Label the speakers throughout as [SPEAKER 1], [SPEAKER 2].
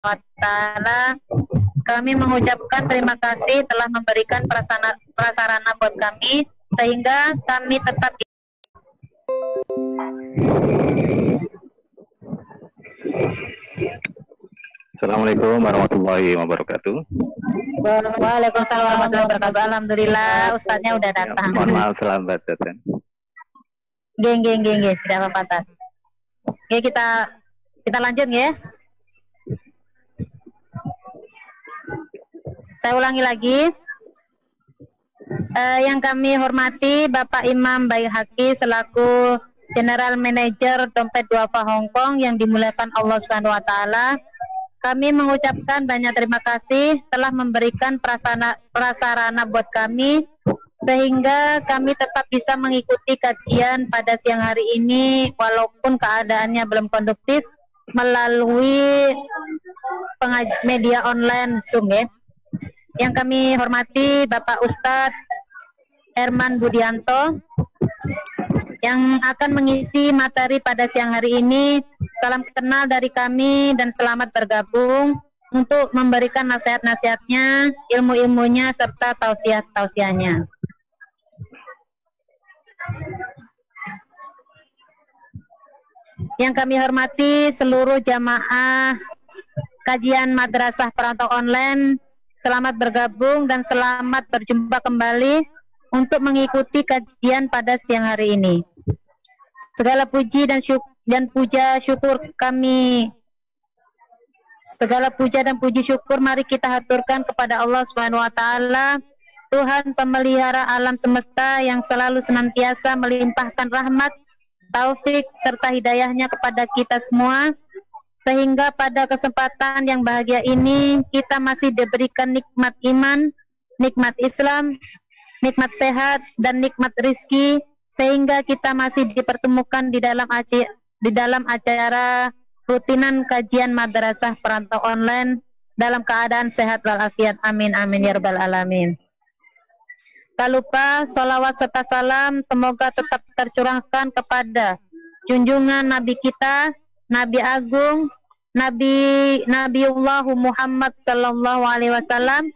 [SPEAKER 1] wa ta'ala. Kami mengucapkan terima kasih telah memberikan prasarana buat kami sehingga kami tetap.
[SPEAKER 2] Assalamualaikum warahmatullahi wabarakatuh.
[SPEAKER 1] Waalaikumsalam warahmatullahi wabarakatuh. Alhamdulillah Ustadznya udah datang.
[SPEAKER 2] Mohon maaf terlambat datang.
[SPEAKER 1] Geng, tidak apa-apa Tan. Oke, kita lanjut ya. Saya ulangi lagi. Yang kami hormati Bapak Imam Baihaqi selaku General Manager Dompet Duafa Hong Kong yang dimuliakan Allah Subhanahu wa taala. Kami mengucapkan banyak terima kasih telah memberikan prasarana buat kami sehingga kami tetap bisa mengikuti kajian pada siang hari ini walaupun keadaannya belum konduktif melalui media online Zoom ya. Yang kami hormati Bapak Ustadz Herman Budianto yang akan mengisi materi pada siang hari ini. Salam kenal dari kami dan selamat bergabung untuk memberikan nasihat-nasihatnya, ilmu-ilmunya, serta tausiah-tausiahnya. Yang kami hormati seluruh jamaah kajian Madrasah Perantau Online, selamat bergabung dan selamat berjumpa kembali untuk mengikuti kajian pada siang hari ini. Segala puji dan puja syukur kami, segala puja dan puji syukur mari kita haturkan kepada Allah Subhanahu wa taala, Tuhan pemelihara alam semesta yang selalu senantiasa melimpahkan rahmat, taufik serta hidayahnya kepada kita semua, sehingga pada kesempatan yang bahagia ini kita masih diberikan nikmat iman, nikmat Islam, nikmat sehat dan nikmat rizki, sehingga kita masih dipertemukan di dalam acara rutinan kajian Madrasah Perantau Online dalam keadaan sehat walafiat. Amin amin ya rabbal alamin. Tak lupa sholawat serta salam semoga tetap tercurahkan kepada junjungan Nabi kita, Nabi Agung, Nabiullah Muhammad sallallahu alaihi wasallam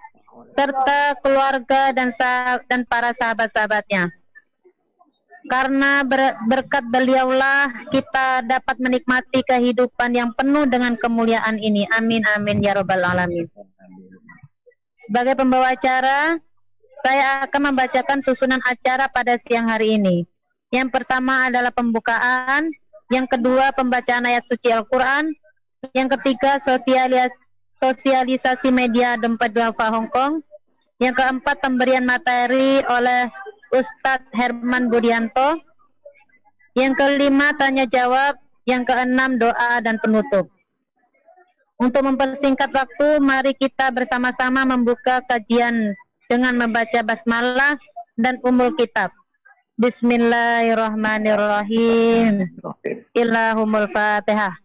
[SPEAKER 1] serta keluarga dan para sahabat-sahabatnya. Karena berkat beliaulah kita dapat menikmati kehidupan yang penuh dengan kemuliaan ini. Amin amin ya rabbal alamin. Sebagai pembawa acara, saya akan membacakan susunan acara pada siang hari ini. Yang pertama adalah pembukaan, yang kedua pembacaan ayat suci Al-Quran, yang ketiga sosialisasi media Dompet Duafa Hong Kong, yang keempat pemberian materi oleh Ustadz Herman Budianto, yang kelima tanya jawab, yang keenam doa dan penutup. Untuk mempersingkat waktu, mari kita bersama-sama membuka kajian dengan membaca basmalah dan umul kitab. Bismillahirrahmanirrahim. Illahumul Fatihah.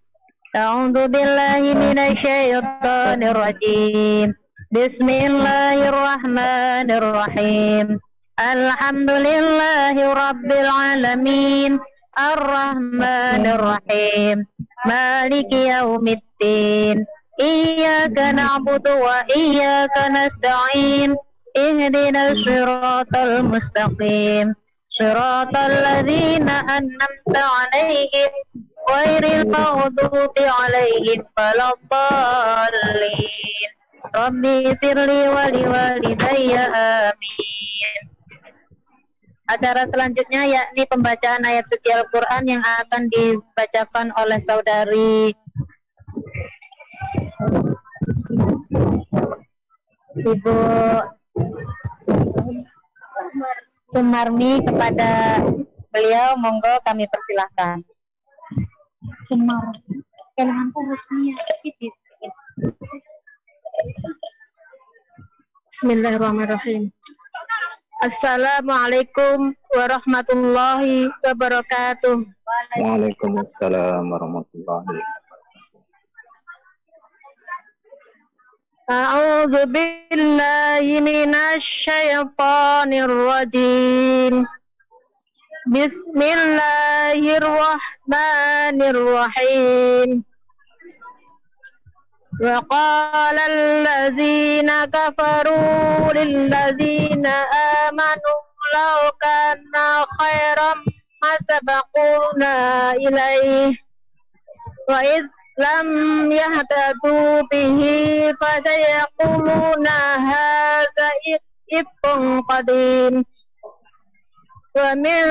[SPEAKER 1] A'udzu billahi minasyaitonir rajim. Bismillahirrahmanirrahim. Alhamdulillahi rabbil alamin. Ar-Rahmanir Rahim. Maliki yaumiddin. Iyyaka na'budu wa iyyaka nasta'in. Ihdinas siratal mustaqim. Siratal ladzina an'amta 'alaihim ghairil maghdubi 'alaihim waladdallin. Rabbi firli wa liwalidayya amin. Acara selanjutnya yakni pembacaan ayat suci Al-Quran yang akan dibacakan oleh saudari Ibu Sumarmi. Kepada beliau, monggo kami persilahkan. Sumar, kelenganku Rusmia. Bismillahirrahmanirrahim. Assalamualaikum warahmatullahi wabarakatuh.
[SPEAKER 2] Waalaikumsalam warahmatullahi wabarakatuh.
[SPEAKER 1] A'udzu billahi minasy syaithanir rajim. Bismillahirrahmanirrahim. وقال الذين كفروا للذين آمنوا لو كان خيرا ما سبقونا إليه وإذ لم يهتدوا به فسيقولون هذا إفك قديم ومن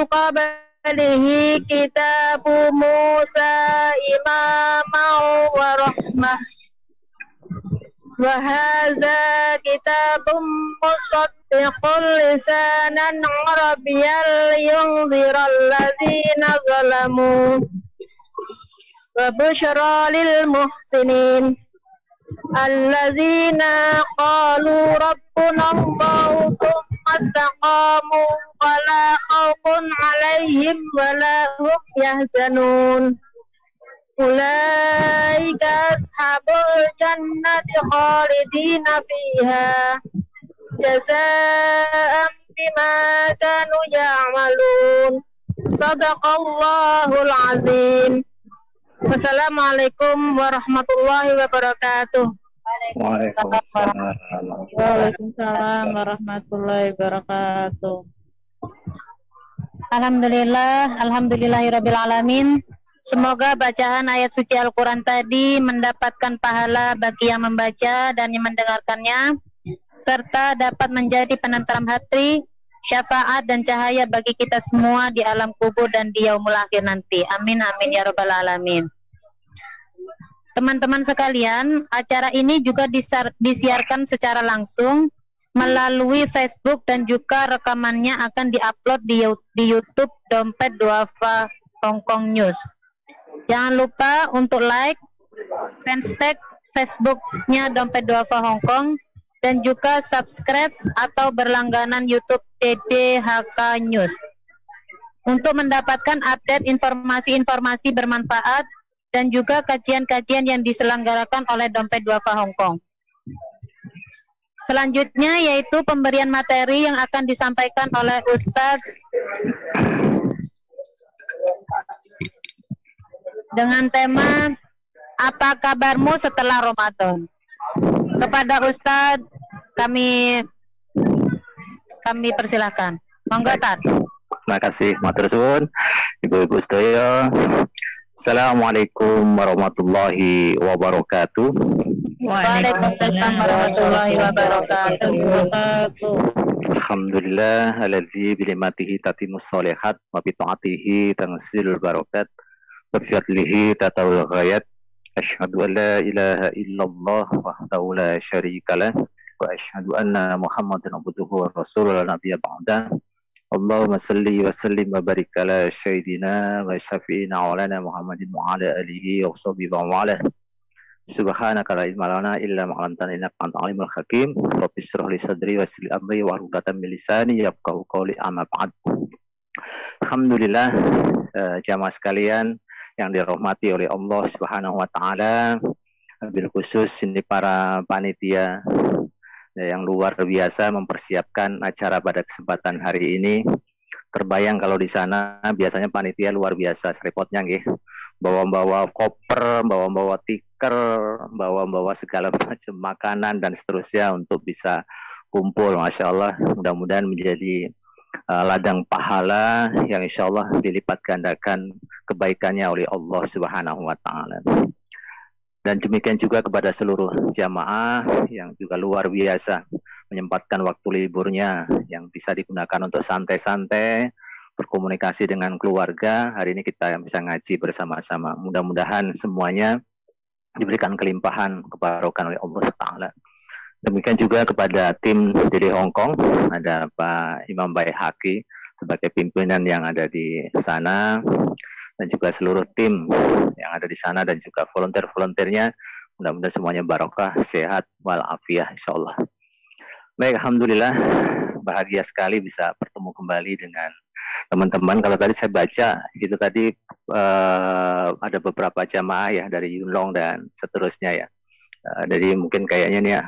[SPEAKER 1] قبله كتاب موسى إماما ورحمة وهذا كتاب مصدق لسانا عربيا لينذر الذين ظلموا وبشرى للمحسنين الذين قالوا ربنا الله ثم استقاموا فلا خوف عليهم ولا هم يحزنون أولئك أصحاب الجنة خالدين فيها جزاء بما كانوا يعملون صدق الله العظيم. Wassalamualaikum warahmatullahi wabarakatuh.
[SPEAKER 3] Waalaikumsalam warahmatullahi wabarakatuh.
[SPEAKER 1] Alhamdulillahirabbil alamin. Semoga bacaan ayat suci Al-Quran tadi mendapatkan pahala bagi yang membaca dan yang mendengarkannya, serta dapat menjadi penenteram hati, syafaat dan cahaya bagi kita semua di alam kubur dan di yaumul akhir nanti. Amin amin ya rabbal alamin. Teman-teman sekalian, acara ini juga disiarkan secara langsung melalui Facebook dan juga rekamannya akan diupload di YouTube Dompet Duafa Hongkong News. Jangan lupa untuk like fanspage Facebooknya Dompet Duafa Hongkong dan juga subscribe atau berlangganan YouTube DDHK News untuk mendapatkan update informasi-informasi bermanfaat dan juga kajian-kajian yang diselenggarakan oleh Dompet Duafa Hongkong. Selanjutnya yaitu pemberian materi yang akan disampaikan oleh Ustadz dengan tema apa kabarmu setelah Ramadan. Kepada Ustadz kami persilahkan. Monggo Tat.
[SPEAKER 2] Terima kasih, matur suwun, Ibu-ibu sedaya. Assalamualaikum warahmatullahi wabarakatuh.
[SPEAKER 1] Waalaikumsalam warahmatullahi wabarakatuh.
[SPEAKER 2] Alhamdulillah alladzi bi ni'matihi tatimmus shalihat wa bi ta'atihi tanzilul barakat wa bi fadlihi tatawul ghayat. Asyhadu an la ilaha illallah wahdahu la syarikalah wa asyhadu anna Muhammadan abduhu wa rasuluhu la nabiyya ba'da. Allahumma salli wa sallim wa barik ala sayyidina wa syafi'ina maulana Muhammadin wa ala alihi wa sahbihi wa ala. Subhanaka la ilma lana illa ma 'allamtana innaka antal alimul hakim. Rabbi shrah li sadri wa yassir li amri wa hlul 'uqdatam min lisani yafqahu qawli amma ba'd. Alhamdulillah, jamaah sekalian yang dirahmati oleh Allah Subhanahu wa taala, bil khusus ini para panitia yang luar biasa mempersiapkan acara pada kesempatan hari ini. Terbayang kalau di sana biasanya panitia luar biasa repotnya nggih. Bawa-bawa koper, bawa-bawa tikar, bawa-bawa segala macam makanan dan seterusnya untuk bisa kumpul. Masya Allah, mudah-mudahan menjadi ladang pahala yang insya Allah dilipat gandakan kebaikannya oleh Allah Subhanahu wa taala. Dan demikian juga kepada seluruh jamaah yang juga luar biasa menyempatkan waktu liburnya yang bisa digunakan untuk santai-santai, berkomunikasi dengan keluarga. Hari ini kita bisa ngaji bersama-sama. Mudah-mudahan semuanya diberikan kelimpahan kebarokan oleh Allah Ta'ala. Demikian juga kepada tim DD Hongkong, ada Pak Imam Baihaqi sebagai pimpinan yang ada di sana, dan juga seluruh tim yang ada di sana dan juga volunteer-volunteernya. Mudah-mudahan semuanya barokah, sehat, walafiat insyaallah. Baik, alhamdulillah bahagia sekali bisa bertemu kembali dengan teman-teman. Kalau tadi saya baca itu tadi ada beberapa jamaah ya dari Yunlong dan seterusnya ya. Jadi mungkin kayaknya nih ya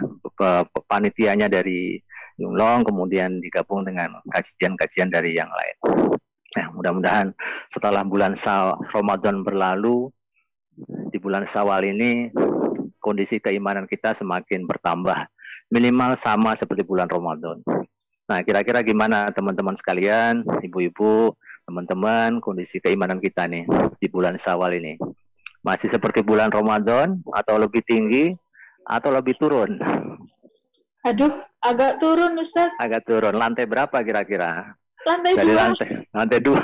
[SPEAKER 2] panitianya dari Yunlong kemudian digabung dengan kajian-kajian dari yang lain. Nah, mudah-mudahan setelah bulan Ramadan berlalu, di bulan Syawal ini kondisi keimanan kita semakin bertambah, minimal sama seperti bulan Ramadan. Nah, kira-kira gimana teman-teman sekalian, ibu-ibu, teman-teman, kondisi keimanan kita nih di bulan Syawal ini? Masih seperti bulan Ramadan atau lebih tinggi atau lebih turun?
[SPEAKER 3] Aduh, agak turun Ustaz.
[SPEAKER 2] Agak turun. Lantai berapa kira-kira?
[SPEAKER 3] Lantai
[SPEAKER 2] Dari
[SPEAKER 3] 2.
[SPEAKER 2] lantai 2.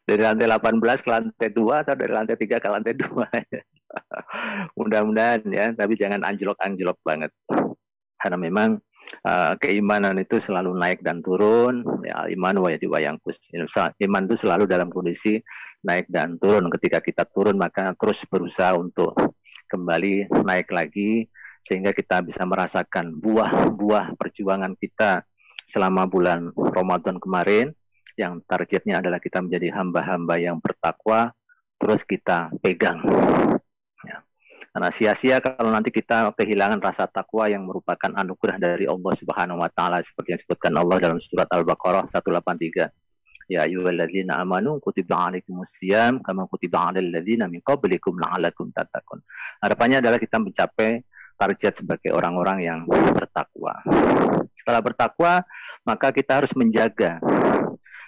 [SPEAKER 2] Dari lantai 18 ke lantai 2 atau dari lantai 3 ke lantai 2? Mudah-mudahan ya, tapi jangan anjlok-anjlok banget. Karena memang keimanan itu selalu naik dan turun. Ya, iman wa yangkus. Iman itu selalu dalam kondisi naik dan turun. Ketika kita turun maka terus berusaha untuk kembali naik lagi sehingga kita bisa merasakan buah-buah perjuangan kita selama bulan Ramadan kemarin, yang targetnya adalah kita menjadi hamba-hamba yang bertakwa, terus kita pegang. Ya. Karena sia-sia kalau nanti kita kehilangan rasa takwa yang merupakan anugerah dari Allah Subhanahu wa taala, seperti yang disebutkan Allah dalam surat Al-Baqarah 183. Ya ayyuhalladzina amanu kutiba alaikumusiyam kama kutiba alal ladzina min qablikum la'allakum tattaqun. Harapannya adalah kita mencapai target sebagai orang-orang yang bertakwa. Setelah bertakwa, maka kita harus menjaga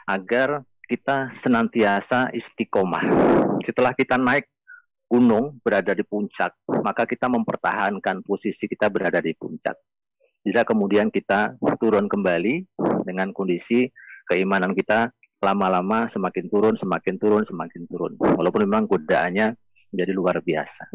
[SPEAKER 2] agar kita senantiasa istiqomah. Setelah kita naik gunung, berada di puncak, maka kita mempertahankan posisi kita berada di puncak. Tidak kemudian kita turun kembali dengan kondisi keimanan kita lama-lama semakin turun, semakin turun, semakin turun. Walaupun memang godaannya menjadi luar biasa.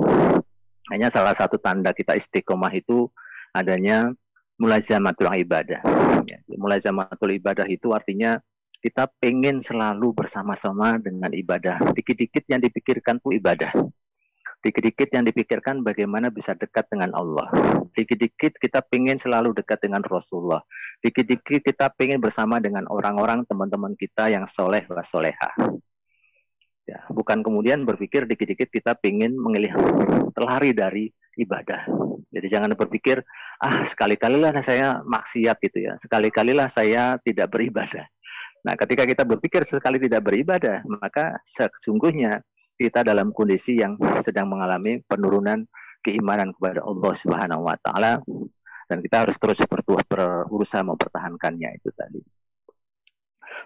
[SPEAKER 2] Hanya salah satu tanda kita istiqomah itu adanya mulazamatul ibadah. Ya, mulazamatul ibadah itu artinya kita pengen selalu bersama-sama dengan ibadah. Dikit-dikit yang dipikirkan itu ibadah. Dikit-dikit yang dipikirkan bagaimana bisa dekat dengan Allah. Dikit-dikit kita pengen selalu dekat dengan Rasulullah. Dikit-dikit kita pengen bersama dengan orang-orang teman-teman kita yang soleh wa solehah. Ya, bukan kemudian berpikir dikit-dikit kita pengen terlari dari ibadah. Jadi jangan berpikir, sekali-kalilah saya maksiat gitu ya. Sekali-kalilah saya tidak beribadah. Nah, ketika kita berpikir sesekali tidak beribadah, maka sesungguhnya kita dalam kondisi yang sedang mengalami penurunan keimanan kepada Allah Subhanahu wa taala, dan kita harus terus berusaha mempertahankannya itu tadi.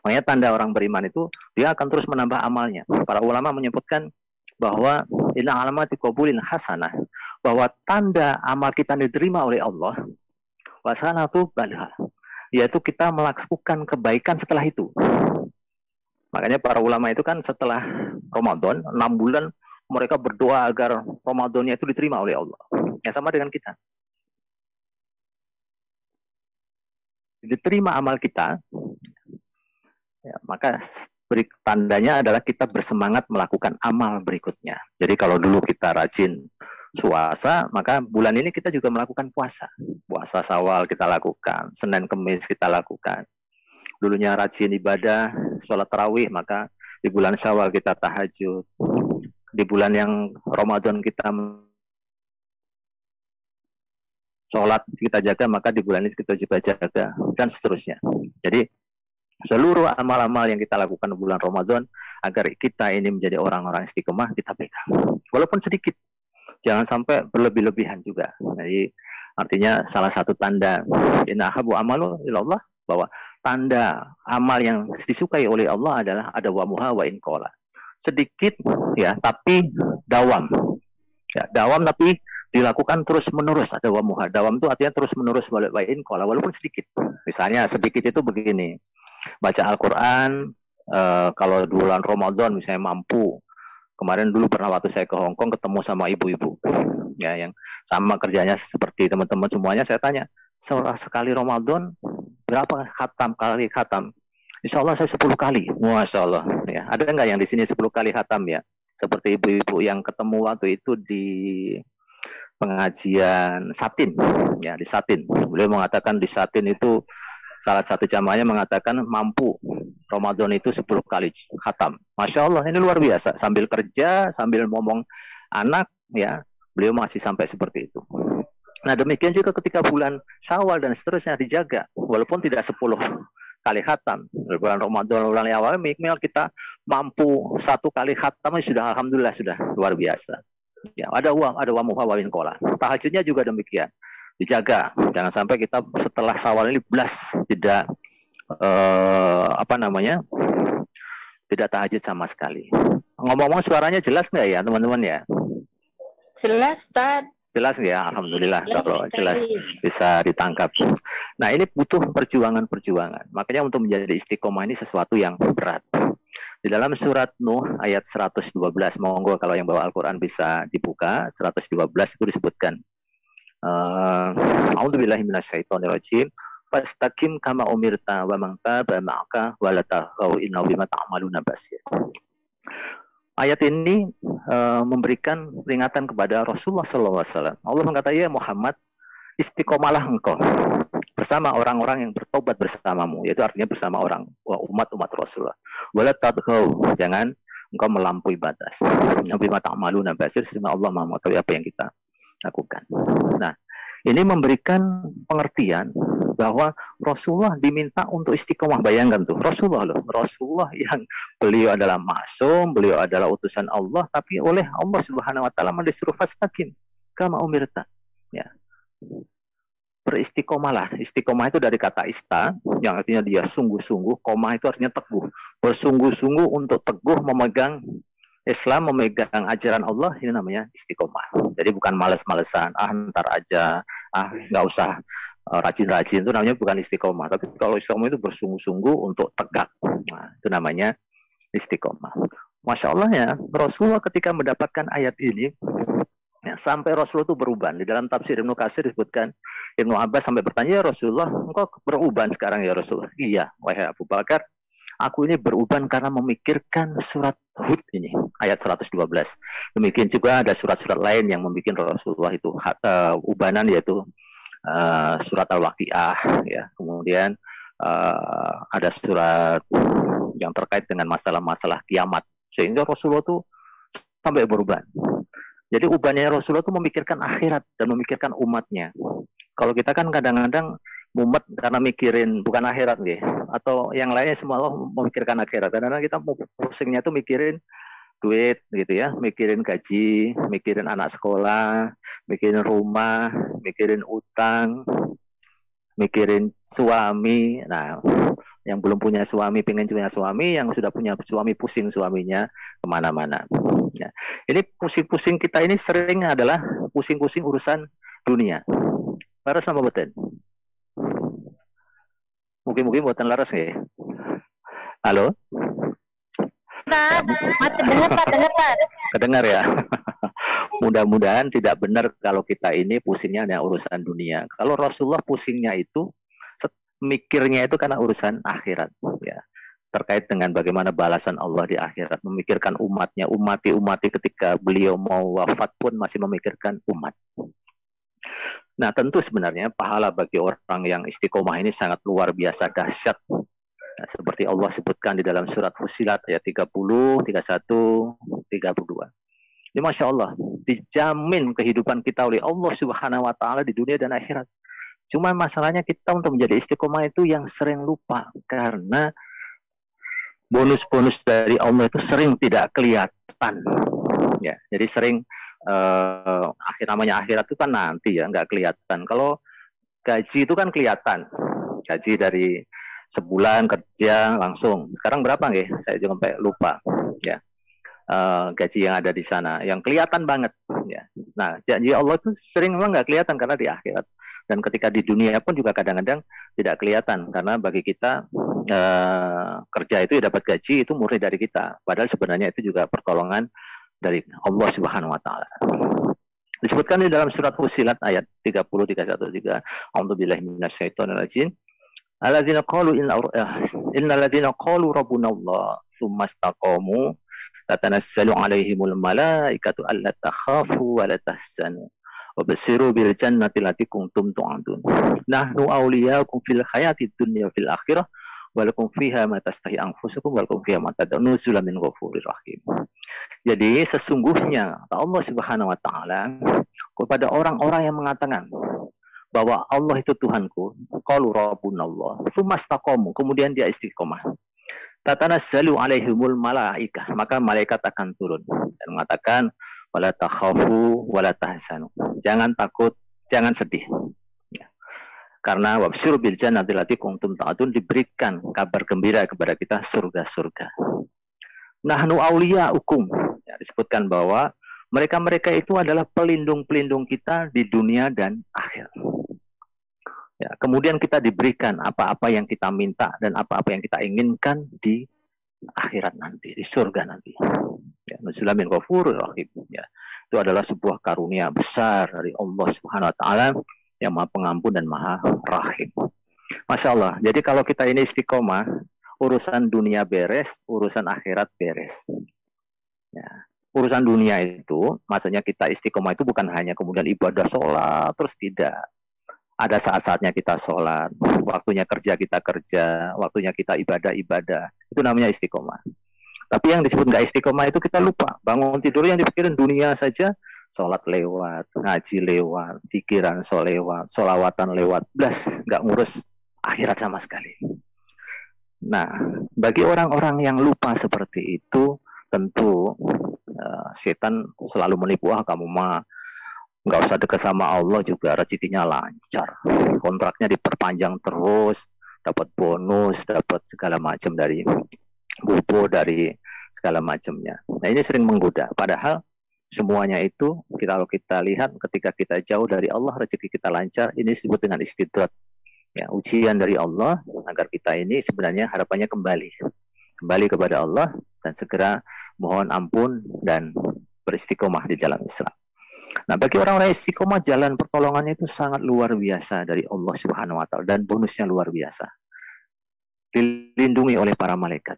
[SPEAKER 2] Makanya tanda orang beriman itu dia akan terus menambah amalnya. Para ulama menyebutkan bahwa inna alamati qabulin hasanah, bahwa tanda amal kita diterima oleh Allah wasanatu balha, yaitu kita melakukan kebaikan setelah itu. Makanya para ulama itu kan setelah Ramadan 6 bulan mereka berdoa agar Ramadannya itu diterima oleh Allah. Ya, sama dengan kita. Diterima amal kita, ya, maka tandanya adalah kita bersemangat melakukan amal berikutnya. Jadi kalau dulu kita rajin puasa, maka bulan ini kita juga melakukan puasa. Puasa Syawal kita lakukan, Senin Kemis kita lakukan. Dulunya rajin ibadah, sholat tarawih, maka di bulan Syawal kita tahajud. Di bulan yang Ramadan kita sholat kita jaga, maka di bulan ini kita juga jaga, dan seterusnya. Jadi seluruh amal-amal yang kita lakukan di bulan Ramadan agar kita ini menjadi orang-orang istiqomah, kita pegang. Walaupun sedikit, jangan sampai berlebih-lebihan juga. Jadi artinya salah satu tanda inna habu amalu ilallah, bahwa tanda amal yang disukai oleh Allah adalah ada wamuha wa inqala. Sedikit ya, tapi dawam. Ya, dawam tapi dilakukan terus menerus. Ada wamuha. Dawam itu artinya terus menerus wa inqala, walaupun sedikit. Misalnya sedikit itu begini. Baca Al-Qur'an kalau bulan Ramadan misalnya mampu. Kemarin dulu pernah waktu saya ke Hong Kong ketemu sama ibu-ibu ya yang sama kerjanya seperti teman-teman semuanya. Saya tanya, sekali Ramadan berapa kali khatam? Insya Allah saya 10 kali. Masya Allah. Ya, ada nggak yang di sini 10 kali khatam ya? Seperti ibu-ibu yang ketemu waktu itu di pengajian Satin. Ya, di Satin. Beliau mengatakan di Satin itu salah satu jamaahnya mengatakan mampu Ramadan itu 10 kali khatam. Masya Allah, ini luar biasa. Sambil kerja, sambil ngomong anak, ya beliau masih sampai seperti itu. Nah demikian juga ketika bulan Syawal dan seterusnya dijaga, walaupun tidak 10 kali khatam. Bulan Ramadan, bulan awal, minimal kita mampu 1 kali khatam, sudah alhamdulillah sudah luar biasa. Ya, ada wamuha wawin kola. Tahajudnya juga demikian. Dijaga. Jangan sampai kita setelah Syawal ini belas tidak tidak tahajud sama sekali. Ngomong-ngomong suaranya jelas nggak ya teman-teman ya?
[SPEAKER 3] Jelas, Ustaz.
[SPEAKER 2] Jelas nggak ya? Alhamdulillah kalau jelas bisa ditangkap. Nah ini butuh perjuangan. Makanya untuk menjadi istiqomah ini sesuatu yang berat. Di dalam surat Nuh ayat 112, monggo kalau yang bawa Al-Quran bisa dibuka, 112 itu disebutkan. A'udzubillahi minasyaitonirrajim. Fastaqim kama umirta wa man taba ma'aka wa la taghaw innahu bima ta'maluna basir. Ayat ini memberikan peringatan kepada Rasulullah SAW. Allah mengatakan, ya Muhammad, istiqomalah engkau bersama orang-orang yang bertobat bersamamu, yaitu artinya bersama umat-umat Rasulullah. Wala tadghaw, jangan engkau melampaui batas. Bima ta'maluna basir, sehingga Allah Maha mengetahui apa yang kita lakukan. Nah, ini memberikan pengertian bahwa Rasulullah diminta untuk istiqomah. Bayangkan tuh, Rasulullah yang beliau adalah maksum, beliau adalah utusan Allah, tapi oleh Allah Subhanahu wa taala disuruh fastaqim kama umirta. Ya. Beristiqomahlah. Istiqomah itu dari kata ista, yang artinya dia sungguh-sungguh, komah itu artinya teguh. Bersungguh-sungguh untuk teguh memegang Islam, memegang ajaran Allah, ini namanya istiqomah. Jadi bukan males-malesan, ntar aja, nggak usah rajin-rajin, itu namanya bukan istiqomah. Tapi kalau istiqomah itu bersungguh-sungguh untuk tegak, nah, itu namanya istiqomah. Masya Allah ya, Rasulullah ketika mendapatkan ayat ini, ya, sampai Rasulullah itu beruban. Di dalam tafsir Ibnu Katsir disebutkan, Ibnu Abbas sampai bertanya, ya Rasulullah, engkau beruban sekarang ya Rasulullah? Iya, wahai Abu Bakar, aku ini beruban karena memikirkan surat Hud ini, ayat 112. Demikian juga ada surat-surat lain yang membuat Rasulullah itu ubanan, yaitu surat Al-Waqiah, ya. Kemudian ada surat yang terkait dengan masalah-masalah kiamat, sehingga Rasulullah itu sampai beruban. Jadi ubannya Rasulullah itu memikirkan akhirat dan memikirkan umatnya. Kalau kita kan kadang-kadang mumet karena mikirin bukan akhirat nih, atau yang lainnya semua Allah memikirkan akhirat. Kadang-kadang kita pusingnya tuh mikirin duit gitu ya, mikirin gaji, mikirin anak sekolah, mikirin rumah, mikirin utang, mikirin suami. Nah, yang belum punya suami pengen punya suami, yang sudah punya suami pusing suaminya kemana-mana. Ya. Ini pusing-pusing kita ini sering adalah pusing-pusing urusan dunia. Laras sama betul. Mungkin buatan laras nggak ya? Halo?
[SPEAKER 1] Dengar.
[SPEAKER 2] Kedengar ya. Mudah-mudahan tidak benar kalau kita ini pusingnya ada urusan dunia. Kalau Rasulullah pusingnya itu mikirnya itu karena urusan akhirat, ya. Terkait dengan bagaimana balasan Allah di akhirat, memikirkan umatnya, umati ketika beliau mau wafat pun masih memikirkan umat. Nah, tentu sebenarnya pahala bagi orang yang istiqomah ini sangat luar biasa dahsyat. Nah, seperti Allah sebutkan di dalam surat Fussilat ayat 30, 31, 32. Ini Masya Allah, dijamin kehidupan kita oleh Allah Subhanahu wa Ta'ala di dunia dan akhirat. Cuma masalahnya kita untuk menjadi istiqomah itu yang sering lupa, karena bonus-bonus dari Allah itu sering tidak kelihatan. Ya, jadi sering namanya akhirat itu kan nanti ya, nggak kelihatan. Kalau gaji itu kan kelihatan, gaji dari sebulan kerja langsung. Sekarang berapa nggih? Saya juga sampai lupa. Ya, gaji yang ada di sana, yang kelihatan banget. Ya. Nah, janji Allah itu sering memang nggak kelihatan karena di akhirat. Dan ketika di dunia pun juga kadang-kadang tidak kelihatan, karena bagi kita kerja itu ya dapat gaji itu murni dari kita. Padahal sebenarnya itu juga pertolongan dari Allah Subhanahu wa Ta'ala. Disebutkan di dalam surat Fussilat ayat 30, 31 juga. A'udzubillahi minasyaitonirrajim. Alladzina qalu innal ladzina qalu rabbuna Allah tsumma istaqamu tatanazzalu 'alaihimul malaikatu alla takhafu wa la tahzanu wa basiru bil jannati allati kuntum tu'adun. Nahnu awliyaukum fil hayatid dunya fil akhirah wa lakum fiha ma tastahi anfusukum wa lakum fiha ma tad'un nuzulan min ghafurir rahim. Jadi sesungguhnya Allah Subhanahu wa Ta'ala kepada orang-orang yang mengatakan bahwa Allah itu Tuhanku, qalu rabbunallah, tsumastaqamu, kemudian dia istiqomah. Tatanazzalu alaihimul malaikah, maka malaikat akan turun dan mengatakan, wala takhafu wala tahzanu. Jangan takut, jangan sedih. Ya. Karena wabsyir bil jannati allati kuntum ta'adun, diberikan kabar gembira kepada kita surga-surga. Nahnu auliyaukum. Ya, disebutkan bahwa mereka-mereka itu adalah pelindung-pelindung kita di dunia dan akhir. Ya, kemudian kita diberikan apa-apa yang kita minta dan apa-apa yang kita inginkan di akhirat nanti, di surga nanti. Ya, nuzulan min ghafurur rahim. Ya, itu adalah sebuah karunia besar dari Allah Subhanahu wa taala yang Maha Pengampun dan Maha Rahim. Masya Allah. Jadi kalau kita ini istiqomah, urusan dunia beres, urusan akhirat beres. Ya. Urusan dunia itu, maksudnya kita istiqomah itu bukan hanya kemudian ibadah sholat, terus tidak. Ada saat-saatnya kita sholat, waktunya kerja kita kerja, waktunya kita ibadah-ibadah. Itu namanya istiqomah. Tapi yang disebut nggak istiqomah itu kita lupa. Bangun tidur yang dipikirin dunia saja, sholat lewat, ngaji lewat, pikiran lewat, sholawatan lewat, blas, nggak ngurus akhirat sama sekali. Nah, bagi orang-orang yang lupa seperti itu, tentu setan selalu menipu, kamu mah nggak usah dekat sama Allah juga rezekinya lancar, kontraknya diperpanjang terus, dapat bonus, dapat segala macam dari bubo, dari segala macamnya. Nah, ini sering menggoda. Padahal semuanya itu kalau kita lihat ketika kita jauh dari Allah, rezeki kita lancar, ini disebut dengan istidrat. Ya, ujian dari Allah agar kita ini sebenarnya harapannya kembali kepada Allah dan segera mohon ampun dan beristiqomah di jalan Islam. Nah, bagi orang-orang istiqomah, jalan pertolongannya itu sangat luar biasa dari Allah Subhanahu wa taala dan bonusnya luar biasa. Dilindungi oleh para malaikat.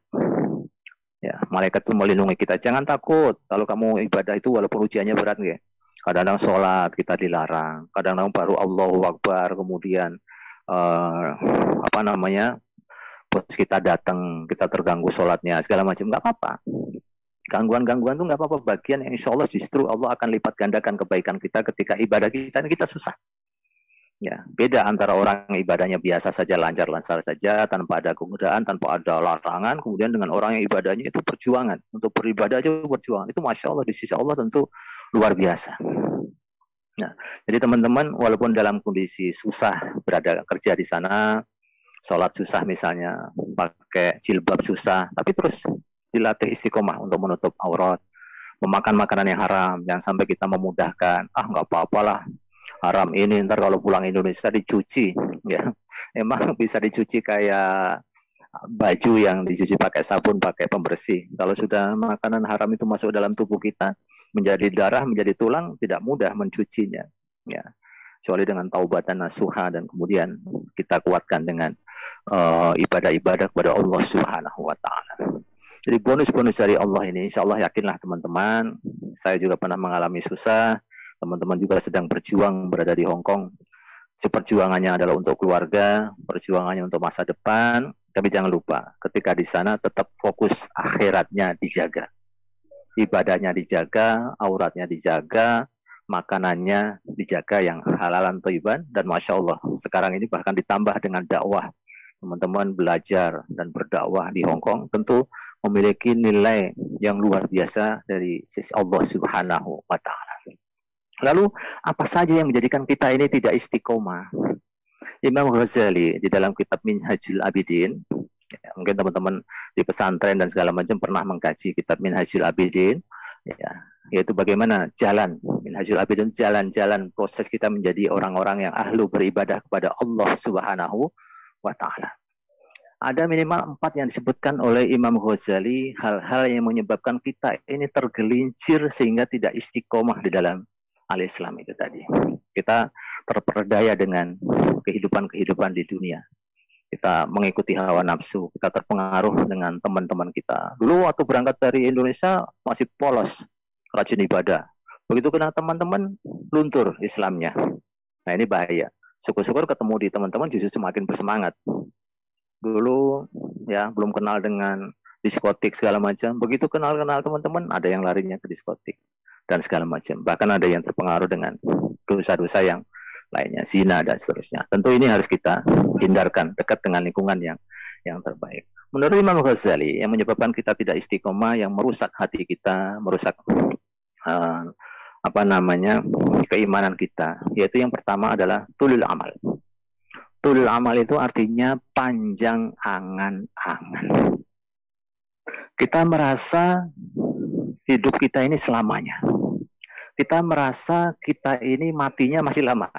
[SPEAKER 2] Ya, malaikat itu melindungi kita. Jangan takut kalau kamu ibadah itu walaupun ujiannya berat nggih. Kadang-kadang sholat kita dilarang, kadang-kadang baru Allahu Akbar kemudian bos kita datang, kita terganggu sholatnya segala macam, nggak apa-apa. Gangguan-gangguan itu nggak apa-apa, bagian yang insya Allah justru Allah akan lipat gandakan kebaikan kita ketika ibadah kita susah. Ya, beda antara orang yang ibadahnya biasa saja, lancar-lancar saja, tanpa ada kemudahan, tanpa ada larangan, kemudian dengan orang yang ibadahnya itu perjuangan, untuk beribadah aja perjuangan, itu Masya Allah di sisi Allah tentu luar biasa. Nah, jadi teman-teman, walaupun dalam kondisi susah berada kerja di sana, sholat susah misalnya, pakai jilbab susah, tapi terus dilatih istiqomah untuk menutup aurat, memakan makanan yang haram, jangan sampai kita memudahkan, nggak apa-apalah, haram ini ntar kalau pulang Indonesia dicuci, ya, emang bisa dicuci kayak baju yang dicuci pakai sabun, pakai pembersih. Kalau sudah makanan haram itu masuk dalam tubuh kita, menjadi darah, menjadi tulang, tidak mudah mencucinya, ya, kecuali dengan taubatan nasuha dan kemudian kita kuatkan dengan ibadah-ibadah kepada Allah Subhanahu wa taala. Jadi bonus-bonus dari Allah ini, insya Allah yakinlah teman-teman, saya juga pernah mengalami susah, teman-teman juga sedang berjuang berada di Hong Kong. Perjuangannya adalah untuk keluarga, perjuangannya untuk masa depan, tapi jangan lupa, ketika di sana tetap fokus akhiratnya dijaga. Ibadahnya dijaga, auratnya dijaga, makanannya dijaga yang halalan thayyiban, dan Masya Allah, sekarang ini bahkan ditambah dengan dakwah. Teman-teman belajar dan berdakwah di Hong Kong tentu memiliki nilai yang luar biasa dari sisi Allah Subhanahu wa taala. Lalu apa saja yang menjadikan kita ini tidak istiqomah? Imam Ghazali di dalam kitab Minhajul Abidin, ya, mungkin teman-teman di pesantren dan segala macam pernah mengkaji kitab Minhajul Abidin, ya, yaitu bagaimana jalan Minhajul Abidin, jalan-jalan proses kita menjadi orang-orang yang ahlu beribadah kepada Allah Subhanahu wa ta'ala. Ada minimal 4 yang disebutkan oleh Imam Ghazali, hal-hal yang menyebabkan kita ini tergelincir sehingga tidak istiqomah di dalam al-Islam itu tadi. Kita terperdaya dengan kehidupan-kehidupan di dunia. Kita mengikuti hawa nafsu, kita terpengaruh dengan teman-teman kita. Dulu waktu berangkat dari Indonesia masih polos, rajin ibadah. Begitu kenal teman-teman, luntur Islamnya. Nah, ini bahaya. Syukur-syukur ketemu di teman-teman justru semakin bersemangat. Dulu ya belum kenal dengan diskotik segala macam. Begitu kenal-kenal teman-teman, ada yang larinya ke diskotik dan segala macam. Bahkan ada yang terpengaruh dengan dosa-dosa yang lainnya, zina dan seterusnya. Tentu ini harus kita hindarkan, dekat dengan lingkungan yang terbaik. Menurut Imam Ghazali, yang menyebabkan kita tidak istiqomah, yang merusak hati kita, merusak keimanan kita, yaitu yang pertama adalah tulul amal. Tulul amal itu artinya panjang angan-angan. Kita merasa hidup kita ini selamanya. Kita merasa kita ini matinya masih lama.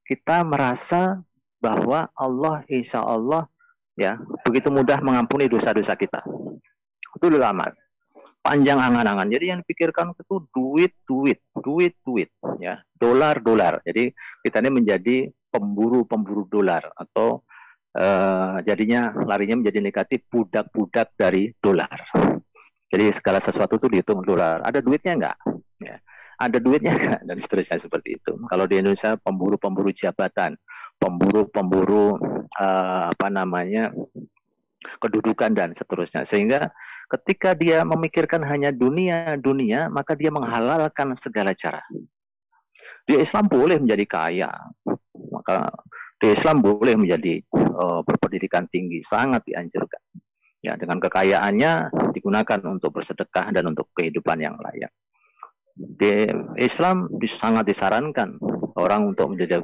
[SPEAKER 2] Kita merasa bahwa Allah insya Allah ya begitu mudah mengampuni dosa-dosa kita. Tulul amal. Panjang angan-angan. Jadi yang dipikirkan itu duit, ya, dolar. Jadi kita ini menjadi pemburu dolar atau jadinya larinya menjadi negatif, budak-budak dari dolar. Jadi segala sesuatu itu dihitung dolar. Ada duitnya enggak? Ya. Ada duitnya enggak? Dan seterusnya seperti itu. Kalau di Indonesia pemburu jabatan, pemburu kedudukan dan seterusnya. Sehingga ketika dia memikirkan hanya dunia, maka dia menghalalkan segala cara. Di Islam boleh menjadi kaya, maka di Islam boleh menjadi berpendidikan tinggi, sangat dianjurkan. Ya, dengan kekayaannya digunakan untuk bersedekah dan untuk kehidupan yang layak. Di Islam sangat disarankan orang untuk menjadi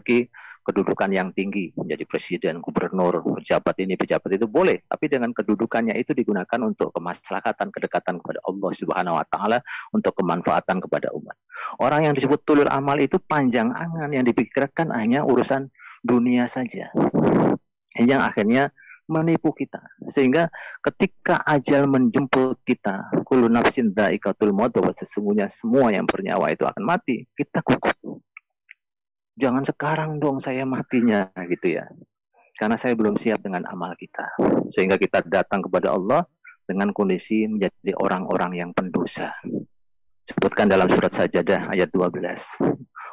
[SPEAKER 2] kedudukan yang tinggi, menjadi presiden, gubernur, pejabat itu boleh, tapi dengan kedudukannya itu digunakan untuk kemaslahatan, kedekatan kepada Allah Subhanahu wa taala, untuk kemanfaatan kepada umat. Orang yang disebut tulul amal itu panjang angan, yang dipikirkan hanya urusan dunia saja. Yang akhirnya menipu kita. Sehingga ketika ajal menjemput kita, kullu nafsin dha'iqatul maut, bahwa sesungguhnya semua yang bernyawa itu akan mati, kita gugup. Jangan sekarang dong saya matinya gitu ya. Karena saya belum siap dengan amal kita. Sehingga kita datang kepada Allah dengan kondisi menjadi orang-orang yang pendosa. Sebutkan dalam surat Sajadah ayat 12.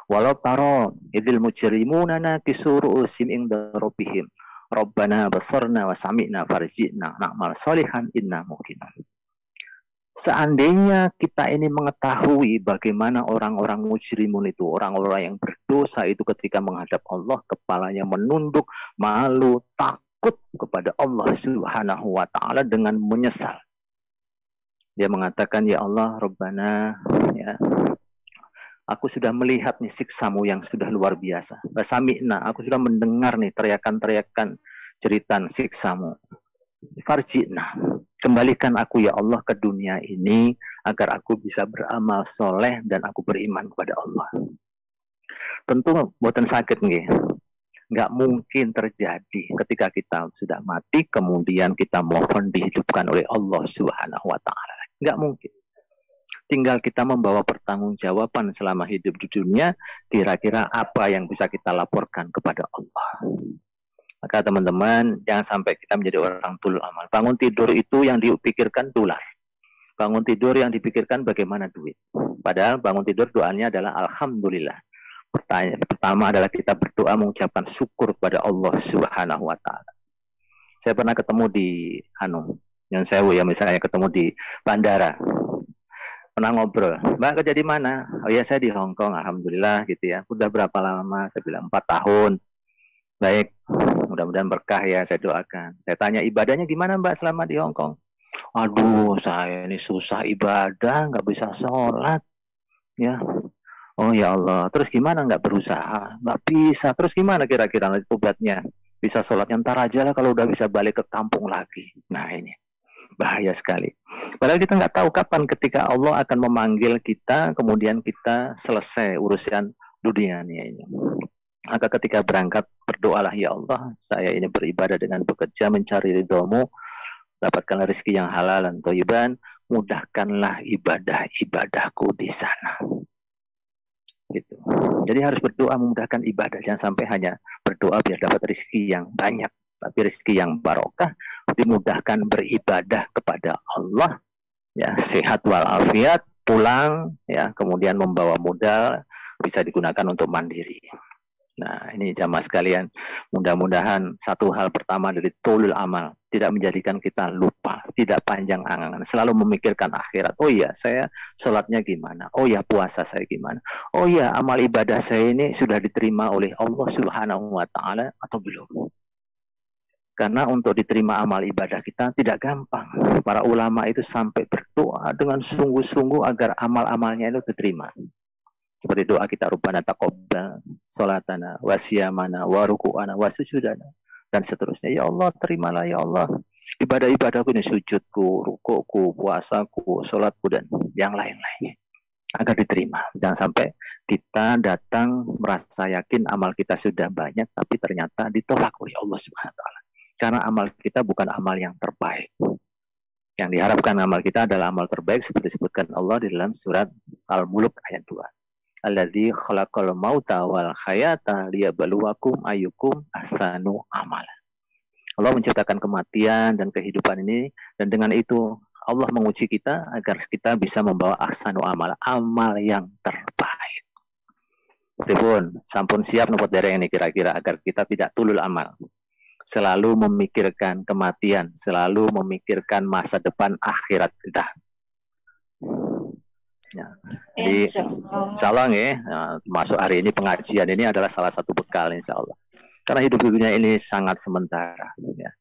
[SPEAKER 2] Walau taro idil mujrimuna nakisu ru'usim inda rabbihim. Rabbana basarna wa sami'na farji'na na'mal sholihan inna muqinun. Seandainya kita ini mengetahui bagaimana orang-orang mujrimun itu, orang-orang yang berdosa itu ketika menghadap Allah, kepalanya menunduk, malu, takut kepada Allah Subhanahu wa taala dengan menyesal. Dia mengatakan, ya Allah, Rabbana, ya, aku sudah melihat nih siksamu yang sudah luar biasa. Wasami'na, aku sudah mendengar nih teriakan-teriakan jeritan siksamu. Farji'na, kembalikan aku ya Allah ke dunia ini agar aku bisa beramal soleh dan aku beriman kepada Allah. Tentu buatan sakit nih, nggak mungkin terjadi ketika kita sudah mati kemudian kita mohon dihidupkan oleh Allah Subhanahu wa taala. Nggak mungkin. Tinggal kita membawa pertanggungjawaban selama hidup di dunia, kira-kira apa yang bisa kita laporkan kepada Allah. Maka teman-teman, jangan sampai kita menjadi orang tulul amal. Bangun tidur itu yang dipikirkan dolar. Bangun tidur yang dipikirkan bagaimana duit. Padahal bangun tidur doanya adalah Alhamdulillah. Pertama adalah kita berdoa mengucapkan syukur kepada Allah Subhanahu wa taala. Saya pernah ketemu di yang sewu ya, misalnya ketemu di bandara. Pernah ngobrol, Mbak kerja di mana? Oh ya, saya di Hong Kong, Alhamdulillah gitu ya. Udah berapa lama? Saya bilang 4 tahun. Baik, mudah-mudahan berkah ya, saya doakan. Saya tanya, ibadahnya gimana Mbak selama di Hong Kong? Aduh, saya ini susah ibadah, nggak bisa sholat. Ya, oh ya Allah. Terus gimana nggak berusaha? Nggak bisa. Terus gimana kira-kira nanti tobatnya? Bisa sholatnya ntar aja lah kalau udah bisa balik ke kampung lagi. Nah ini bahaya sekali. Padahal kita nggak tahu kapan ketika Allah akan memanggil kita, kemudian kita selesai urusan dunia ini. Maka ketika berangkat, berdoalah, ya Allah, saya ini beribadah dengan bekerja mencari ridho-Mu, dapatkanlah rezeki yang halal dan thayyiban, mudahkanlah ibadah-ibadahku di sana. Gitu. Jadi harus berdoa memudahkan ibadah, jangan sampai hanya berdoa biar dapat rezeki yang banyak, tapi rezeki yang barokah, dimudahkan beribadah kepada Allah, ya, sehat walafiat, pulang, ya, kemudian membawa modal bisa digunakan untuk mandiri. Nah, ini jamaah sekalian, mudah-mudahan satu hal pertama dari tulul amal, tidak menjadikan kita lupa, tidak panjang angan, selalu memikirkan akhirat. Oh iya, saya sholatnya gimana? Oh iya, puasa saya gimana? Oh iya, amal ibadah saya ini sudah diterima oleh Allah Subhanahu wa taala atau belum? Karena untuk diterima amal ibadah kita tidak gampang. Para ulama itu sampai berdoa dengan sungguh-sungguh agar amal-amalnya itu diterima. Seperti doa kita, Rabbana taqabbal salatana wa siyamana wa ruku'ana wa sujudana, dan seterusnya. Ya Allah, terimalah ya Allah ibadah-ibadahku ini, sujudku, rukukku, puasaku, salatku, dan yang lain-lainnya, agar diterima. Jangan sampai kita datang merasa yakin amal kita sudah banyak, tapi ternyata ditolak oleh Allah Subhanahu wa Ta'ala. Karena amal kita bukan amal yang terbaik. Yang diharapkan amal kita adalah amal terbaik seperti disebutkan Allah di dalam surat Al-Mulk ayat 2. Alladzi khalaqal mauta wal hayata liyabluwakum ayyukum ahsanu amala. Allah menciptakan kematian dan kehidupan ini, dan dengan itu Allah menguji kita agar kita bisa membawa ahsanu amala, amal yang terbaik. Pripun, sampun siap nopot dereng ini kira-kira agar kita tidak tulul amal. Selalu memikirkan kematian, selalu memikirkan masa depan akhirat kita. Ya. Jadi insya Allah ya, masuk hari ini pengajian ini adalah salah satu bekal insya Allah. Karena hidup dunia ini sangat sementara, ya.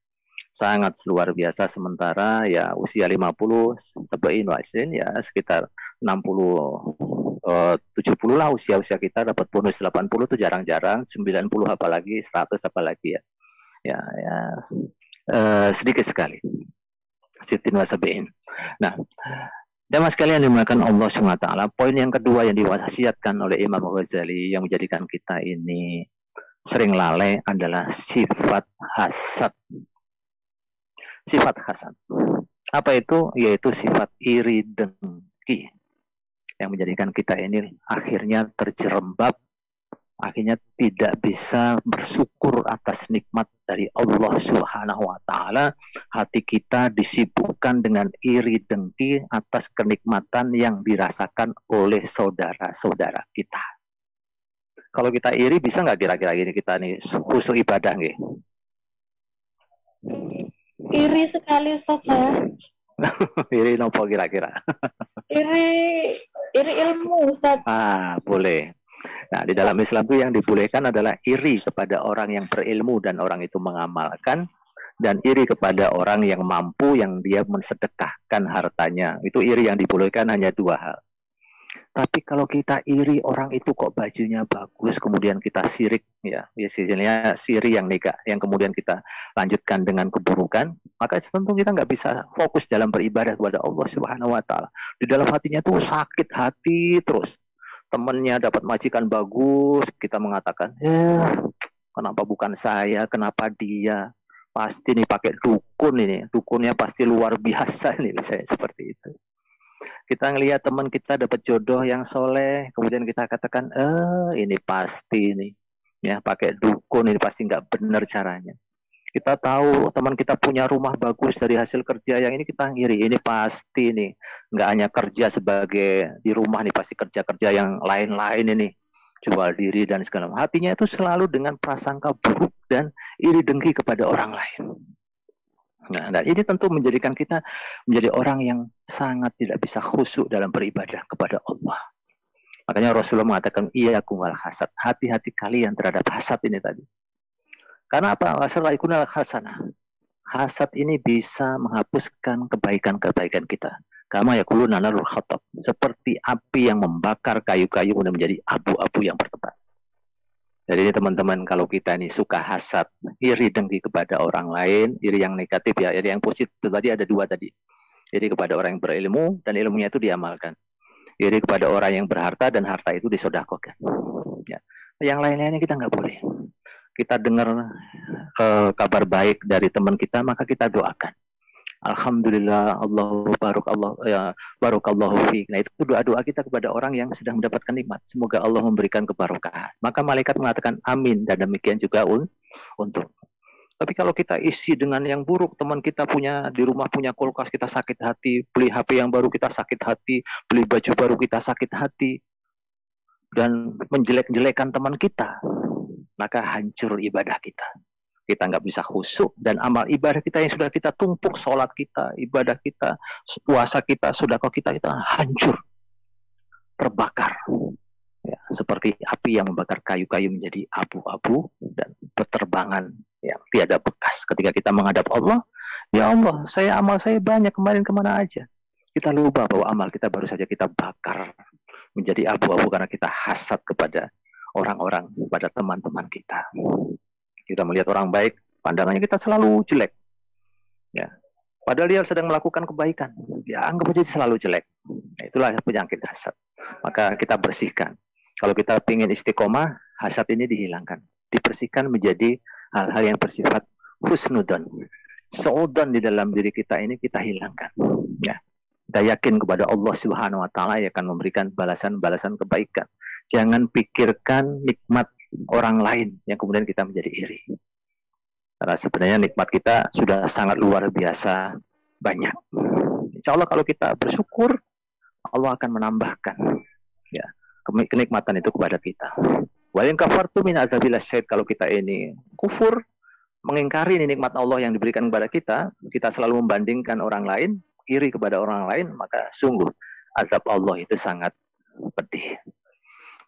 [SPEAKER 2] Sangat luar biasa sementara, ya, usia 50 sebain wasin, ya sekitar 60 70 lah usia kita, dapat bonus 80 itu jarang-jarang, 90 apalagi, 100 apalagi, ya. Sedikit sekali. Sitin wasabein. Nah, jamaah sekalian dimuliakan Allah SWT, poin yang kedua yang diwasiatkan oleh Imam Ghazali yang menjadikan kita ini sering lalai adalah sifat hasad. Sifat hasad. Apa itu? Yaitu sifat iri dengki yang menjadikan kita ini akhirnya terjerembab, akhirnya tidak bisa bersyukur atas nikmat dari Allah Subhanahu wa Ta'ala. Hati kita disibukkan dengan iri dengki atas kenikmatan yang dirasakan oleh saudara-saudara kita. Kalau kita iri, bisa nggak kira-kira gini kita nih khusyuk ibadah nggih?
[SPEAKER 3] Iri sekali Ustaz saya.
[SPEAKER 2] Iri nopo kira-kira?
[SPEAKER 3] Iri ilmu Ustaz.
[SPEAKER 2] Boleh. Nah, di dalam Islam itu yang dibolehkan adalah iri kepada orang yang berilmu dan orang itu mengamalkan, dan iri kepada orang yang mampu yang dia mensedekahkan hartanya. Itu iri yang dibolehkan hanya dua hal. Tapi kalau kita iri orang itu kok bajunya bagus, kemudian kita sirik, ya istilahnya siri yang nega, yang kemudian kita lanjutkan dengan keburukan, maka tentu kita nggak bisa fokus dalam beribadah kepada Allah Subhanahu wa Ta'ala. Di dalam hatinya tuh sakit hati terus. Temannya dapat majikan bagus, kita mengatakan, kenapa bukan saya, kenapa dia? Pasti nih pakai dukun ini, dukunnya pasti luar biasa ini, misalnya seperti itu. Kita ngelihat teman kita dapat jodoh yang soleh, kemudian kita katakan, ini pasti nih, ya pakai dukun ini pasti nggak benar caranya. Kita tahu teman kita punya rumah bagus dari hasil kerja yang ini, kita ngiri, ini pasti nih nggak hanya kerja sebagai di rumah nih, pasti kerja-kerja yang lain-lain ini, jual diri dan segala macam. Hatinya itu selalu dengan prasangka buruk dan iri dengki kepada orang lain. Nah, dan ini tentu menjadikan kita menjadi orang yang sangat tidak bisa khusyuk dalam beribadah kepada Allah. Makanya Rasulullah mengatakan, iyyakum wal hasad, hati-hati kalian terhadap hasad ini tadi. Karena apa? Hasad ini bisa menghapuskan kebaikan-kebaikan kita. Kama yaquluna narul khatab, seperti api yang membakar kayu-kayu kemudian menjadi abu-abu yang bertebar. Jadi ini teman-teman, kalau kita ini suka hasad, iri dengki kepada orang lain, iri yang negatif ya, iri yang positif tadi ada dua tadi. Iri kepada orang yang berilmu dan ilmunya itu diamalkan. Iri kepada orang yang berharta dan harta itu disedekahkan. Ya. Yang lain-lainnya kita nggak boleh. Kita dengar kabar baik dari teman kita, maka kita doakan. Alhamdulillah, barakallahu fiik. Nah, itu doa-doa kita kepada orang yang sedang mendapatkan nikmat. Semoga Allah memberikan keberkahan. Maka malaikat mengatakan amin, dan demikian juga untuk. Tapi kalau kita isi dengan yang buruk, teman kita punya di rumah punya kulkas, kita sakit hati, beli HP yang baru kita sakit hati, beli baju baru kita sakit hati, dan menjelek-jelekan teman kita, maka hancur ibadah kita. Kita nggak bisa khusyuk, dan amal ibadah kita yang sudah kita tumpuk, sholat kita, ibadah kita, puasa kita, sedekah kita hancur, terbakar. Ya, seperti api yang membakar kayu-kayu menjadi abu-abu dan berterbangan yang tiada bekas. Ketika kita menghadap Allah, ya Allah, amal saya banyak, kemarin kemana aja? Kita lupa bahwa amal kita baru saja kita bakar menjadi abu-abu karena kita hasad kepada orang-orang, kepada teman-teman kita. Kita melihat orang baik, pandangannya kita selalu jelek. Ya. Padahal dia sedang melakukan kebaikan, dia anggap aja selalu jelek. Nah, itulah penyakit hasad. Maka kita bersihkan. Kalau kita ingin istiqomah, hasad ini dihilangkan, dibersihkan menjadi hal-hal yang bersifat husnudon. Seudon di dalam diri kita ini kita hilangkan. Ya. Kita yakin kepada Allah Subhanahu Wa Taala yang akan memberikan balasan-balasan kebaikan. Jangan pikirkan nikmat orang lain yang kemudian kita menjadi iri. Karena sebenarnya nikmat kita sudah sangat luar biasa banyak. Insya Allah kalau kita bersyukur, Allah akan menambahkan ya kenikmatan itu kepada kita. Wa in kafartum min adzabil syait, kalau kita ini kufur, mengingkari nikmat Allah yang diberikan kepada kita, kita selalu membandingkan orang lain, iri kepada orang lain, maka sungguh azab Allah itu sangat pedih.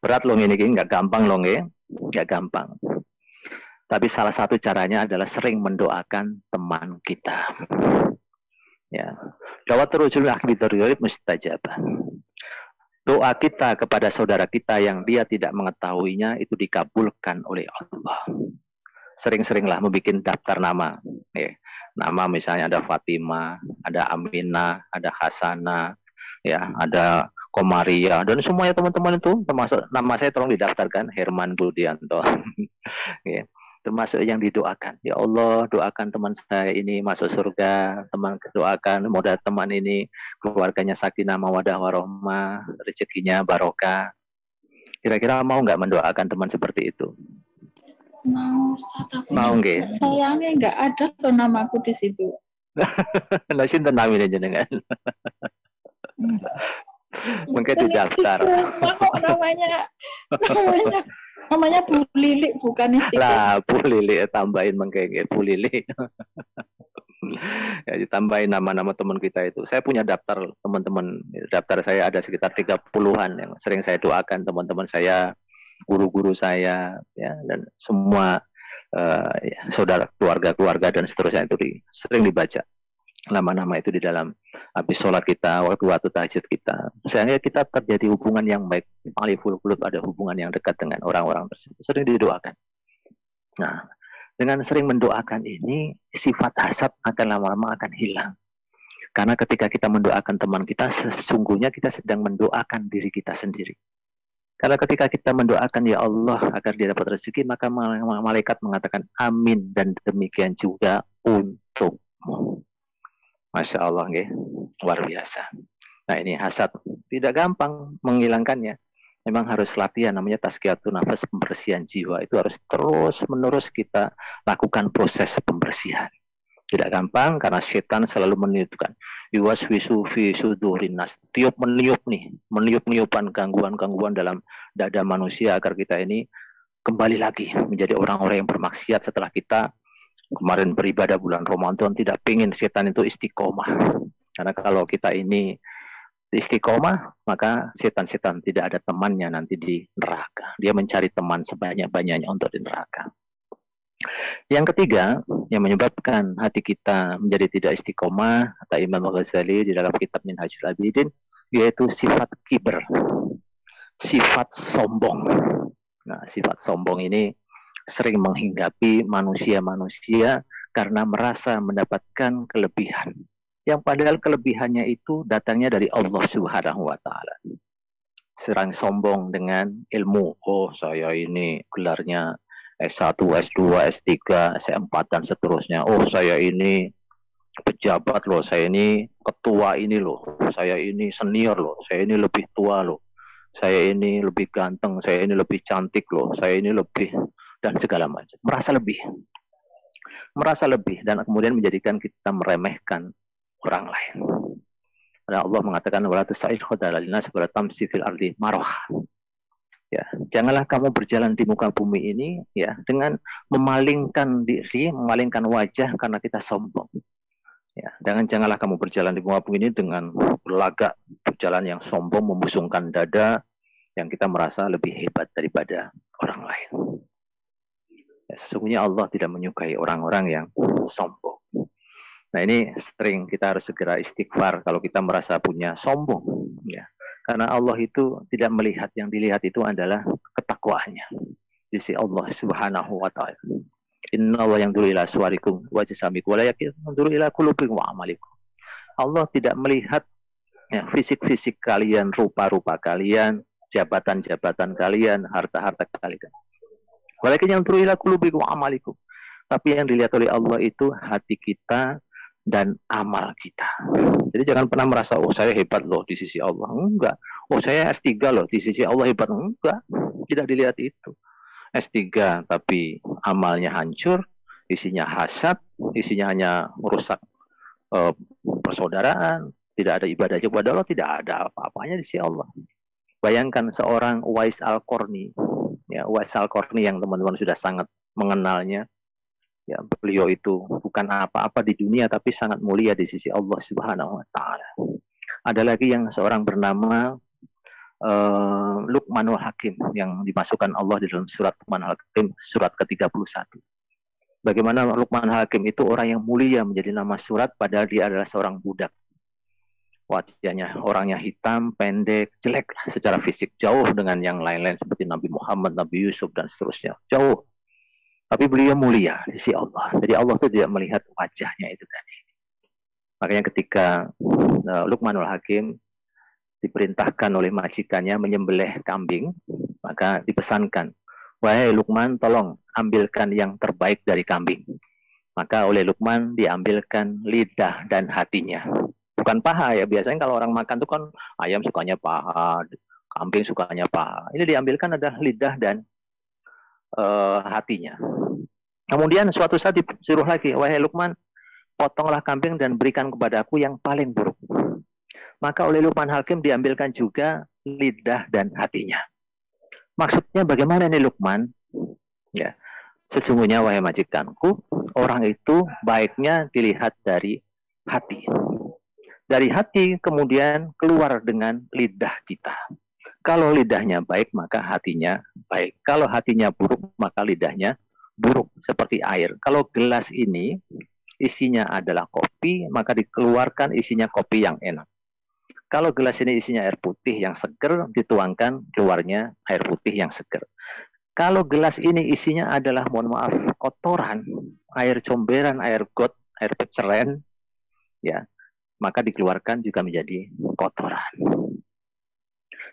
[SPEAKER 2] Berat loh ini, nggak gampang loh, nggak gampang. Tapi salah satu caranya adalah sering mendoakan teman kita. Ya, dawatul akhir mustajabah. Doa kita kepada saudara kita yang dia tidak mengetahuinya itu dikabulkan oleh Allah. Sering-seringlah membuat daftar nama. Ya, nama misalnya ada Fatimah, ada Aminah, ada Hasanah, ya, ada Komaria, dan semuanya teman-teman itu, termasuk nama saya tolong didaftarkan, Herman Budianto. Ya. Termasuk yang didoakan, ya Allah doakan teman saya ini masuk surga, doakan moga teman ini keluarganya sakinah mawadah warohmah, rezekinya barokah. Kira-kira mau nggak mendoakan teman seperti itu?
[SPEAKER 3] Mau, Ustaz.
[SPEAKER 2] Mau nggak?
[SPEAKER 3] Sayangnya nggak ada loh namaku di situ.
[SPEAKER 2] Nah, sinten namanya jenengan? Mungkin didaftar.
[SPEAKER 3] Namanya Bu Lili, bukan
[SPEAKER 2] Lah,
[SPEAKER 3] istiqomah.
[SPEAKER 2] Bu Lili tambahin mengkenge Bu Lili. Ya, ditambahin nama-nama teman kita itu. Saya punya daftar teman-teman. Daftar saya ada sekitar 30-an yang sering saya doakan teman-teman saya, guru-guru saya, ya, dan semua ya, saudara, keluarga dan seterusnya itu sering dibaca nama-nama itu di dalam habis sholat kita, waktu tahajud kita, sehingga kita terjadi hubungan yang baik, aliful qulub, ada hubungan yang dekat dengan orang-orang tersebut, sering didoakan. Nah, dengan sering mendoakan ini, sifat hasad akan lama-lama akan hilang. Karena ketika kita mendoakan teman kita, sesungguhnya kita sedang mendoakan diri kita sendiri. Karena ketika kita mendoakan ya Allah agar dia dapat rezeki, maka malaikat mengatakan amin, dan demikian juga untukmu. Masya Allah, luar biasa. Nah, ini hasad tidak gampang menghilangkannya. Memang harus latihan, namanya tazkiyatun nafas, pembersihan jiwa. Itu harus terus-menerus kita lakukan proses pembersihan. Tidak gampang karena setan selalu meniupkan. Yuwaswisu fi sudurin nas. Tiup meniup-niupan gangguan-gangguan dalam dada manusia agar kita ini kembali lagi menjadi orang-orang yang bermaksiat setelah kita kemarin beribadah bulan Ramadan. Tidak pingin setan itu istiqomah. Karena kalau kita ini istiqomah, maka setan-setan tidak ada temannya nanti di neraka. Dia mencari teman sebanyak-banyaknya untuk di neraka. Yang ketiga, yang menyebabkan hati kita menjadi tidak istiqomah, kata Imam Ghazali di dalam kitab Minhajul Abidin, yaitu sifat kiber, sifat sombong. Nah, sifat sombong ini sering menghinggapi manusia-manusia karena merasa mendapatkan kelebihan. Yang padahal kelebihannya itu datangnya dari Allah Subhanahu wa Ta'ala. Serang sombong dengan ilmu. Oh, saya ini gelarnya S1, S2, S3, S4 dan seterusnya. Oh, saya ini pejabat loh, saya ini ketua ini loh, saya ini senior loh, saya ini lebih tua loh, saya ini lebih ganteng, saya ini lebih cantik loh, saya ini lebih, dan segala macam. Merasa lebih dan kemudian menjadikan kita meremehkan orang lain. Karena Allah mengatakan wala tusa'id khadalalina sabara tamsi fil ardi marah. Ya, janganlah kamu berjalan di muka bumi ini ya dengan memalingkan diri, memalingkan wajah karena kita sombong. Ya, janganlah kamu berjalan di muka bumi ini dengan berlagak, berjalan yang sombong, membusungkan dada, yang kita merasa lebih hebat daripada orang lain. Ya, sesungguhnya Allah tidak menyukai orang-orang yang sombong. Nah, ini sering kita harus segera istighfar kalau kita merasa punya sombong, ya. Karena Allah itu tidak melihat, yang dilihat itu adalah ketakwaannya di sisi Allah Subhanahu wa taala. Inna wa yanzuru ila suwarikum wa jasamikum wa la yanzuru ila qulubikum wa amalikum. Allah tidak melihat ya, fisik-fisik kalian, rupa-rupa kalian, jabatan-jabatan kalian, harta-harta kalian. Walakin yanzuru ila qulubikum wa amalikum. Tapi yang dilihat oleh Allah itu hati kita dan amal kita. Jadi jangan pernah merasa, oh saya hebat loh di sisi Allah. Enggak. Oh saya S3 loh di sisi Allah hebat. Enggak. Tidak dilihat itu. S3 tapi amalnya hancur, isinya hasad, isinya hanya merusak persaudaraan, tidak ada ibadah kepada Allah, tidak ada apa-apanya di sisi Allah. Bayangkan seorang Uwais Al-Qarni, ya Uwais Al-Qarni yang teman-teman sudah sangat mengenalnya. Ya, beliau itu bukan apa-apa di dunia tapi sangat mulia di sisi Allah Subhanahu wa taala. Ada lagi yang seorang bernama Luqmanul Hakim yang dimasukkan Allah di dalam surat Luqmanul Hakim surat ke-31. Bagaimana Luqmanul Hakim itu orang yang mulia menjadi nama surat padahal dia adalah seorang budak. Wajahnya orangnya hitam, pendek, jelek secara fisik, jauh dengan yang lain-lain seperti Nabi Muhammad, Nabi Yusuf dan seterusnya. Jauh. Tapi beliau mulia di sisi Allah. Jadi Allah itu tidak melihat wajahnya itu tadi. Makanya ketika Luqmanul Hakim diperintahkan oleh majikannya menyembelih kambing, maka dipesankan, wahai Luqman, tolong ambilkan yang terbaik dari kambing. Maka oleh Luqman diambilkan lidah dan hatinya. Bukan paha ya, biasanya kalau orang makan itu kan ayam sukanya paha, kambing sukanya paha. Ini diambilkan adalah lidah dan hatinya. Kemudian suatu saat disuruh lagi, wahai Luqman, potonglah kambing dan berikan kepadaku yang paling buruk. Maka oleh Luqman Hakim diambilkan juga lidah dan hatinya. Maksudnya bagaimana ini Luqman? Ya, sesungguhnya wahai majikanku, orang itu baiknya dilihat dari hati. Dari hati kemudian keluar dengan lidah kita. Kalau lidahnya baik, maka hatinya baik. Kalau hatinya buruk, maka lidahnya buruk. Seperti air. Kalau gelas ini isinya adalah kopi, maka dikeluarkan isinya kopi yang enak. Kalau gelas ini isinya air putih yang seger, dituangkan keluarnya air putih yang seger. Kalau gelas ini isinya adalah, mohon maaf, kotoran, air comberan, air got, air peceren, ya, maka dikeluarkan juga menjadi kotoran.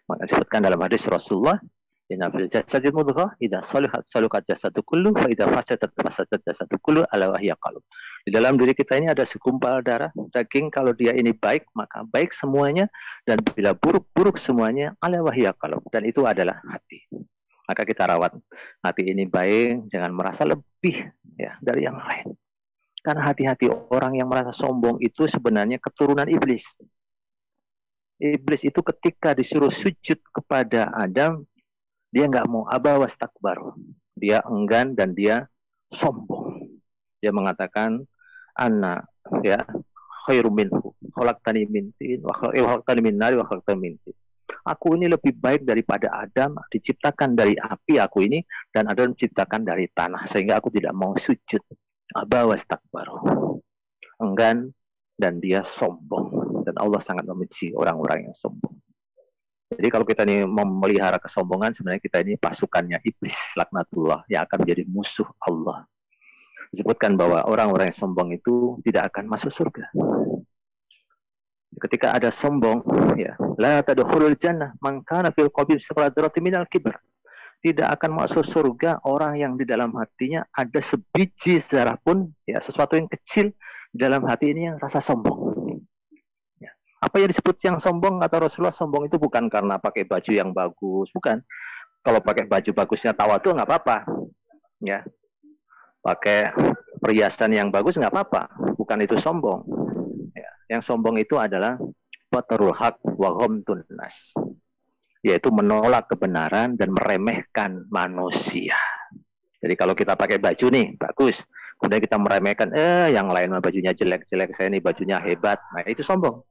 [SPEAKER 2] Maka disebutkan dalam hadis Rasulullah, inna fil jasadi mudghah idza salahat salahat jasadu kullu wa idza fasadat fasadat jasadu kullu ala wahya qalb. Di dalam diri kita ini ada segumpal darah daging, kalau dia ini baik maka baik semuanya, dan bila buruk buruk semuanya, ala wahya qalb, dan itu adalah hati. Maka kita rawat hati ini baik, jangan merasa lebih ya dari yang lain. Karena hati-hati orang yang merasa sombong itu sebenarnya keturunan iblis. Iblis itu ketika disuruh sujud kepada Adam, dia nggak mau, aba wastakbar. Dia enggan dan dia sombong. Dia mengatakan, anna ya khairum minhu, khalaqtani min tin wa khalaqtani min nar wa khalaqtani min tin. Aku ini lebih baik daripada Adam, diciptakan dari api aku ini, dan Adam diciptakan dari tanah, sehingga aku tidak mau sujud. Aba wastakbar. Enggan dan dia sombong. Dan Allah sangat membenci orang-orang yang sombong. Jadi kalau kita ini memelihara kesombongan, sebenarnya kita ini pasukannya iblis, laknatullah, yang akan menjadi musuh Allah. Disebutkan bahwa orang-orang yang sombong itu tidak akan masuk surga. Ketika ada sombong, ya, la tadkhulul jannah man kana fil qalbi sadratin minal kibr. Tidak akan masuk surga orang yang di dalam hatinya ada sebiji zarah pun, ya, sesuatu yang kecil di dalam hati ini yang rasa sombong. Apa yang disebut yang sombong, kata Rasulullah, sombong itu bukan karena pakai baju yang bagus, bukan. Kalau pakai baju bagusnya tawadhu nggak apa-apa, ya. Pakai perhiasan yang bagus nggak apa-apa, bukan itu sombong. Ya. Yang sombong itu adalah batarul haq wa ghamtun nas, yaitu menolak kebenaran dan meremehkan manusia. Jadi kalau kita pakai baju nih bagus, kemudian kita meremehkan, yang lain bajunya jelek-jelek, saya ini bajunya hebat, nah itu sombong.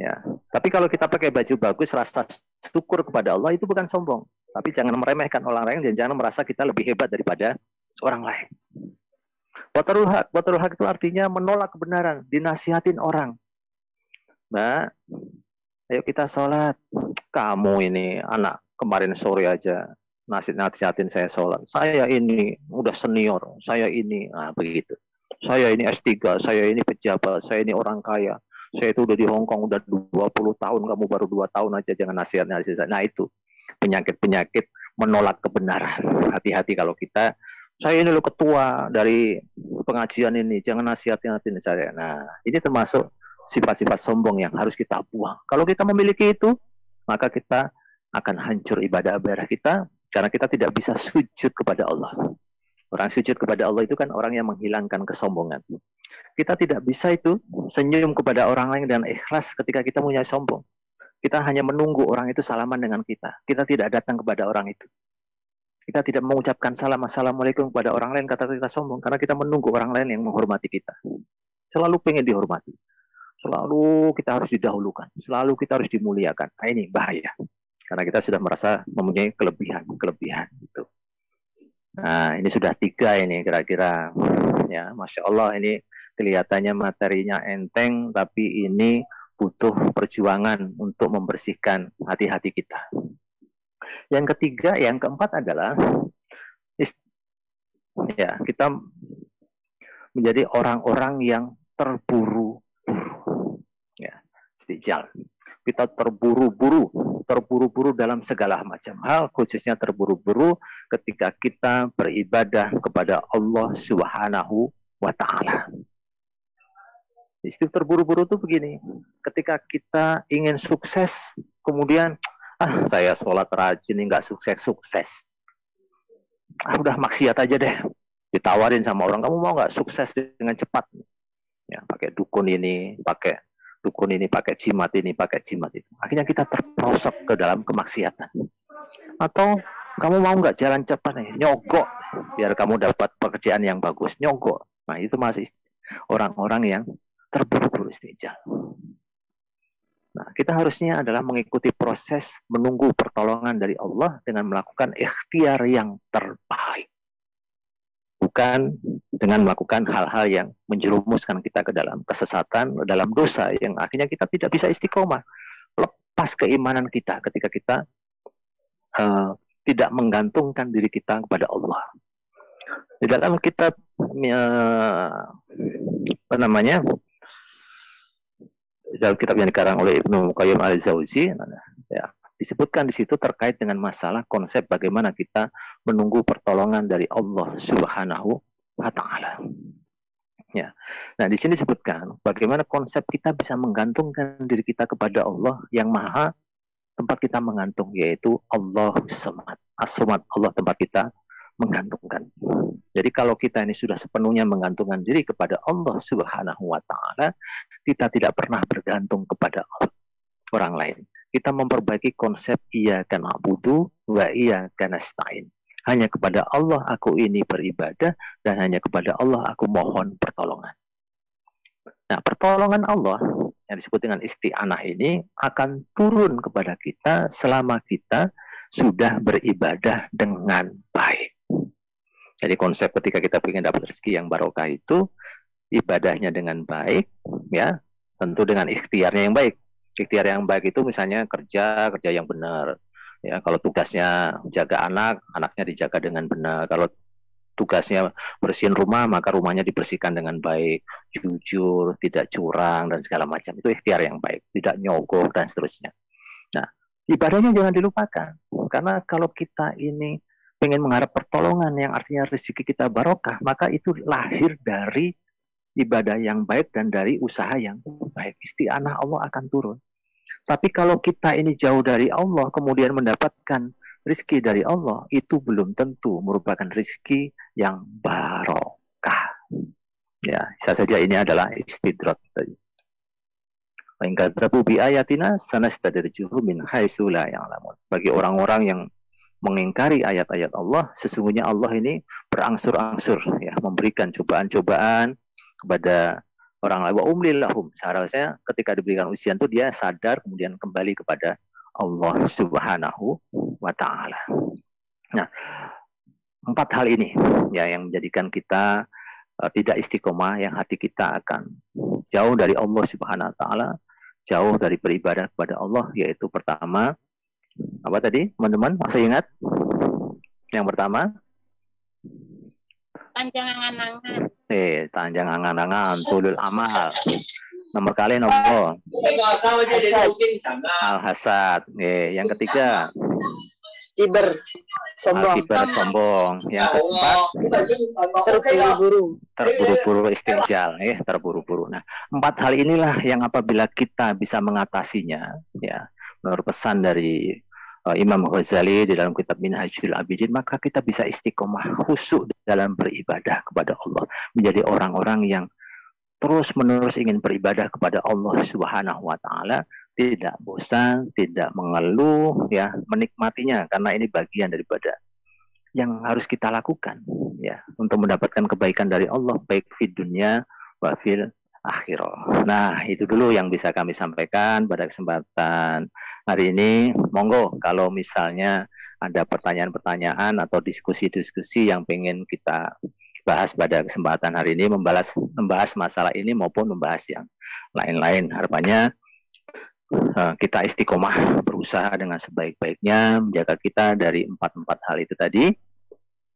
[SPEAKER 2] Ya, tapi kalau kita pakai baju bagus, rasa syukur kepada Allah, itu bukan sombong. Tapi jangan meremehkan orang lain dan jangan merasa kita lebih hebat daripada orang lain. Batarul haq itu artinya menolak kebenaran, dinasihatin orang. Mbak, Ayo kita sholat. Kamu ini anak kemarin sore aja nasihatin saya sholat. Saya ini udah senior, saya ini, nah begitu. Saya ini S3, saya ini pejabat, saya ini orang kaya. Saya itu udah di Hong Kong udah 20 tahun, kamu baru 2 tahun aja, jangan nasihat. Nah itu penyakit-penyakit menolak kebenaran. Hati-hati kalau kita, saya ini lo ketua dari pengajian ini, jangan nasihatin saya. Nah ini termasuk sifat-sifat sombong yang harus kita buang. Kalau kita memiliki itu, maka kita akan hancur ibadah kita, karena kita tidak bisa sujud kepada Allah. Orang sujud kepada Allah itu kan orang yang menghilangkan kesombongan. Kita tidak bisa itu senyum kepada orang lain dan ikhlas ketika kita punya sombong. Kita hanya menunggu orang itu salaman dengan kita. Kita tidak datang kepada orang itu. Kita tidak mengucapkan salam assalamualaikum kepada orang lain kata kita sombong, karena kita menunggu orang lain yang menghormati kita. Selalu pengen dihormati. Selalu kita harus didahulukan. Selalu kita harus dimuliakan. Nah, ini bahaya. Karena kita sudah merasa mempunyai kelebihan itu. Nah, ini sudah 3 ini kira-kira. Ya, Masya Allah, ini kelihatannya materinya enteng, tapi ini butuh perjuangan untuk membersihkan hati-hati kita. Yang ketiga, yang keempat adalah ya, kita menjadi orang-orang yang terburu-buru. Ya, istijal. Kita terburu-buru dalam segala macam hal, khususnya terburu-buru ketika kita beribadah kepada Allah Subhanahu wa Ta'ala. Istilah terburu-buru itu begini, ketika kita ingin sukses, kemudian saya sholat rajin nggak sukses. Udah maksiat aja deh, ditawarin sama orang, kamu mau nggak sukses dengan cepat? Ya, pakai dukun ini, pakai jimat ini, pakai jimat itu. Akhirnya kita terperosok ke dalam kemaksiatan. Atau kamu mau nggak jalan cepat nih, nyogok biar kamu dapat pekerjaan yang bagus, nyogok. Nah itu masih orang-orang yang terburu-buru istijal. Nah kita harusnya adalah mengikuti proses menunggu pertolongan dari Allah dengan melakukan ikhtiar yang terbaik. Bukan dengan melakukan hal-hal yang menjerumuskan kita ke dalam kesesatan, dalam dosa yang akhirnya kita tidak bisa istiqomah. Lepas keimanan kita ketika kita tidak menggantungkan diri kita kepada Allah. Di dalam kitab dalam kitab yang dikarang oleh Ibnu Qayyim al-Jauzi, ya, disebutkan di situ terkait dengan masalah konsep bagaimana kita menunggu pertolongan dari Allah Subhanahu wa Ta'ala. Ya. Nah, di sini disebutkan bagaimana konsep kita bisa menggantungkan diri kita kepada Allah yang Maha tempat kita menggantung, yaitu Allahus Samad. As-Samad, Allah tempat kita menggantungkan. Jadi kalau kita ini sudah sepenuhnya menggantungkan diri kepada Allah Subhanahu wa Ta'ala, kita tidak pernah bergantung kepada orang lain. Kita memperbaiki konsep iyyaka na'budu wa iyyaka nasta'in. Hanya kepada Allah aku ini beribadah, dan hanya kepada Allah aku mohon pertolongan. Nah, pertolongan Allah yang disebut dengan isti'anah ini akan turun kepada kita selama kita sudah beribadah dengan baik. Jadi konsep ketika kita ingin dapat rezeki yang barokah itu ibadahnya dengan baik, ya, tentu dengan ikhtiarnya yang baik. Ikhtiar yang baik itu misalnya kerja yang benar. Ya, kalau tugasnya jaga anaknya dijaga dengan benar. Kalau tugasnya bersihin rumah, maka rumahnya dibersihkan dengan baik, jujur, tidak curang dan segala macam. Itu ikhtiar yang baik, tidak nyogok dan seterusnya. Nah, ibadahnya jangan dilupakan. Karena kalau kita ini pengen mengharap pertolongan yang artinya rezeki kita barokah, maka itu lahir dari ibadah yang baik dan dari usaha yang baik. Isti'anah Allah akan turun. Tapi kalau kita ini jauh dari Allah, kemudian mendapatkan rezeki dari Allah, itu belum tentu merupakan rezeki yang barokah. Ya, bisa saja ini adalah istidrat. Bagi orang-orang yang mengingkari ayat-ayat Allah, sesungguhnya Allah ini berangsur-angsur, ya, memberikan cobaan-cobaan kepada orang lain. Wa umlil lahum, seharusnya ketika diberikan ujian itu dia sadar kemudian kembali kepada Allah Subhanahu wa Ta'ala. Nah, 4 hal ini ya yang menjadikan kita tidak istiqomah, yang hati kita akan jauh dari Allah Subhanahu wa Ta'ala, jauh dari beribadah kepada Allah, yaitu pertama, apa tadi teman-teman masih ingat? Yang pertama,
[SPEAKER 1] Panjang angan-angan.
[SPEAKER 2] Tanjang angan-angan, tulul amal. Nomor kali nomor al-hasad. Yang ketiga,
[SPEAKER 3] Kiber, sombong.
[SPEAKER 2] Kiber, sombong. Yang keempat, terburu-buru istinjal, terburu-buru. Nah, 4 hal inilah yang apabila kita bisa mengatasinya, ya, menurut pesan dari Imam Ghazali di dalam kitab Minhajul Abidin, maka kita bisa istiqomah khusyuk dalam beribadah kepada Allah, menjadi orang-orang yang terus-menerus ingin beribadah kepada Allah Subhanahu wa taala, tidak bosan, tidak mengeluh, ya, menikmatinya, karena ini bagian daripada yang harus kita lakukan, ya, untuk mendapatkan kebaikan dari Allah, baik di dunia wa fil akhirah. Nah, itu dulu yang bisa kami sampaikan pada kesempatan hari ini. Monggo kalau misalnya ada pertanyaan-pertanyaan atau diskusi-diskusi yang pengen kita bahas pada kesempatan hari ini, membahas masalah ini maupun membahas yang lain-lain. Harapannya kita istiqomah berusaha dengan sebaik-baiknya menjaga kita dari 4 hal itu tadi,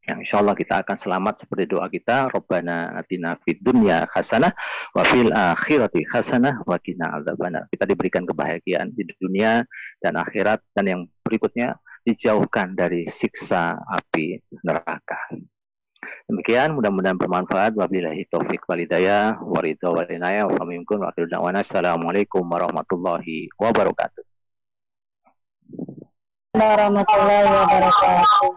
[SPEAKER 2] yang insya Allah kita akan selamat seperti doa kita, Rabbana atina fid dunya hasanah wa fil akhirati hasanah wa qina adzabannar. Kita diberikan kebahagiaan di dunia dan akhirat, dan yang berikutnya dijauhkan dari siksa api neraka. Demikian, mudah-mudahan bermanfaat. Wabillahi taufik wal hidayah wa ridha wal inayah wa minkum wa akhiru da'wana. Assalamualaikum warahmatullahi wabarakatuh.
[SPEAKER 1] Warahmatullahi wabarakatuh.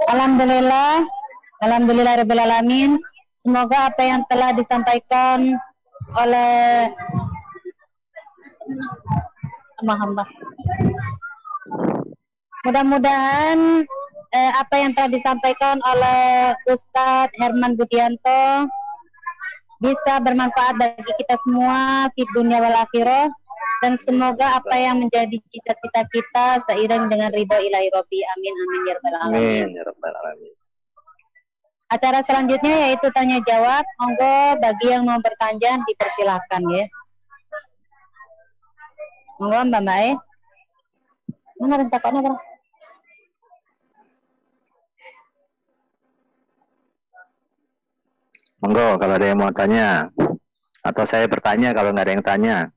[SPEAKER 1] Alhamdulillah rabbil alamin. Semoga apa yang telah disampaikan oleh hamba-hamba, mudah-mudahan apa yang telah disampaikan oleh Ustadz Herman Budianto bisa bermanfaat bagi kita semua di dunia wal akhirah, dan semoga apa yang menjadi cita-cita kita seiring dengan ridho ilahi Rabbi. Amin amin ya rabbal alamin.
[SPEAKER 2] Amin ya rabbal alamin.
[SPEAKER 1] Acara selanjutnya yaitu tanya jawab. Monggo bagi yang mau bertanya dipersilakan ya. Monggo Mbak. Mana takutnya bro?
[SPEAKER 2] Monggo kalau ada yang mau tanya, atau saya bertanya kalau nggak ada yang tanya.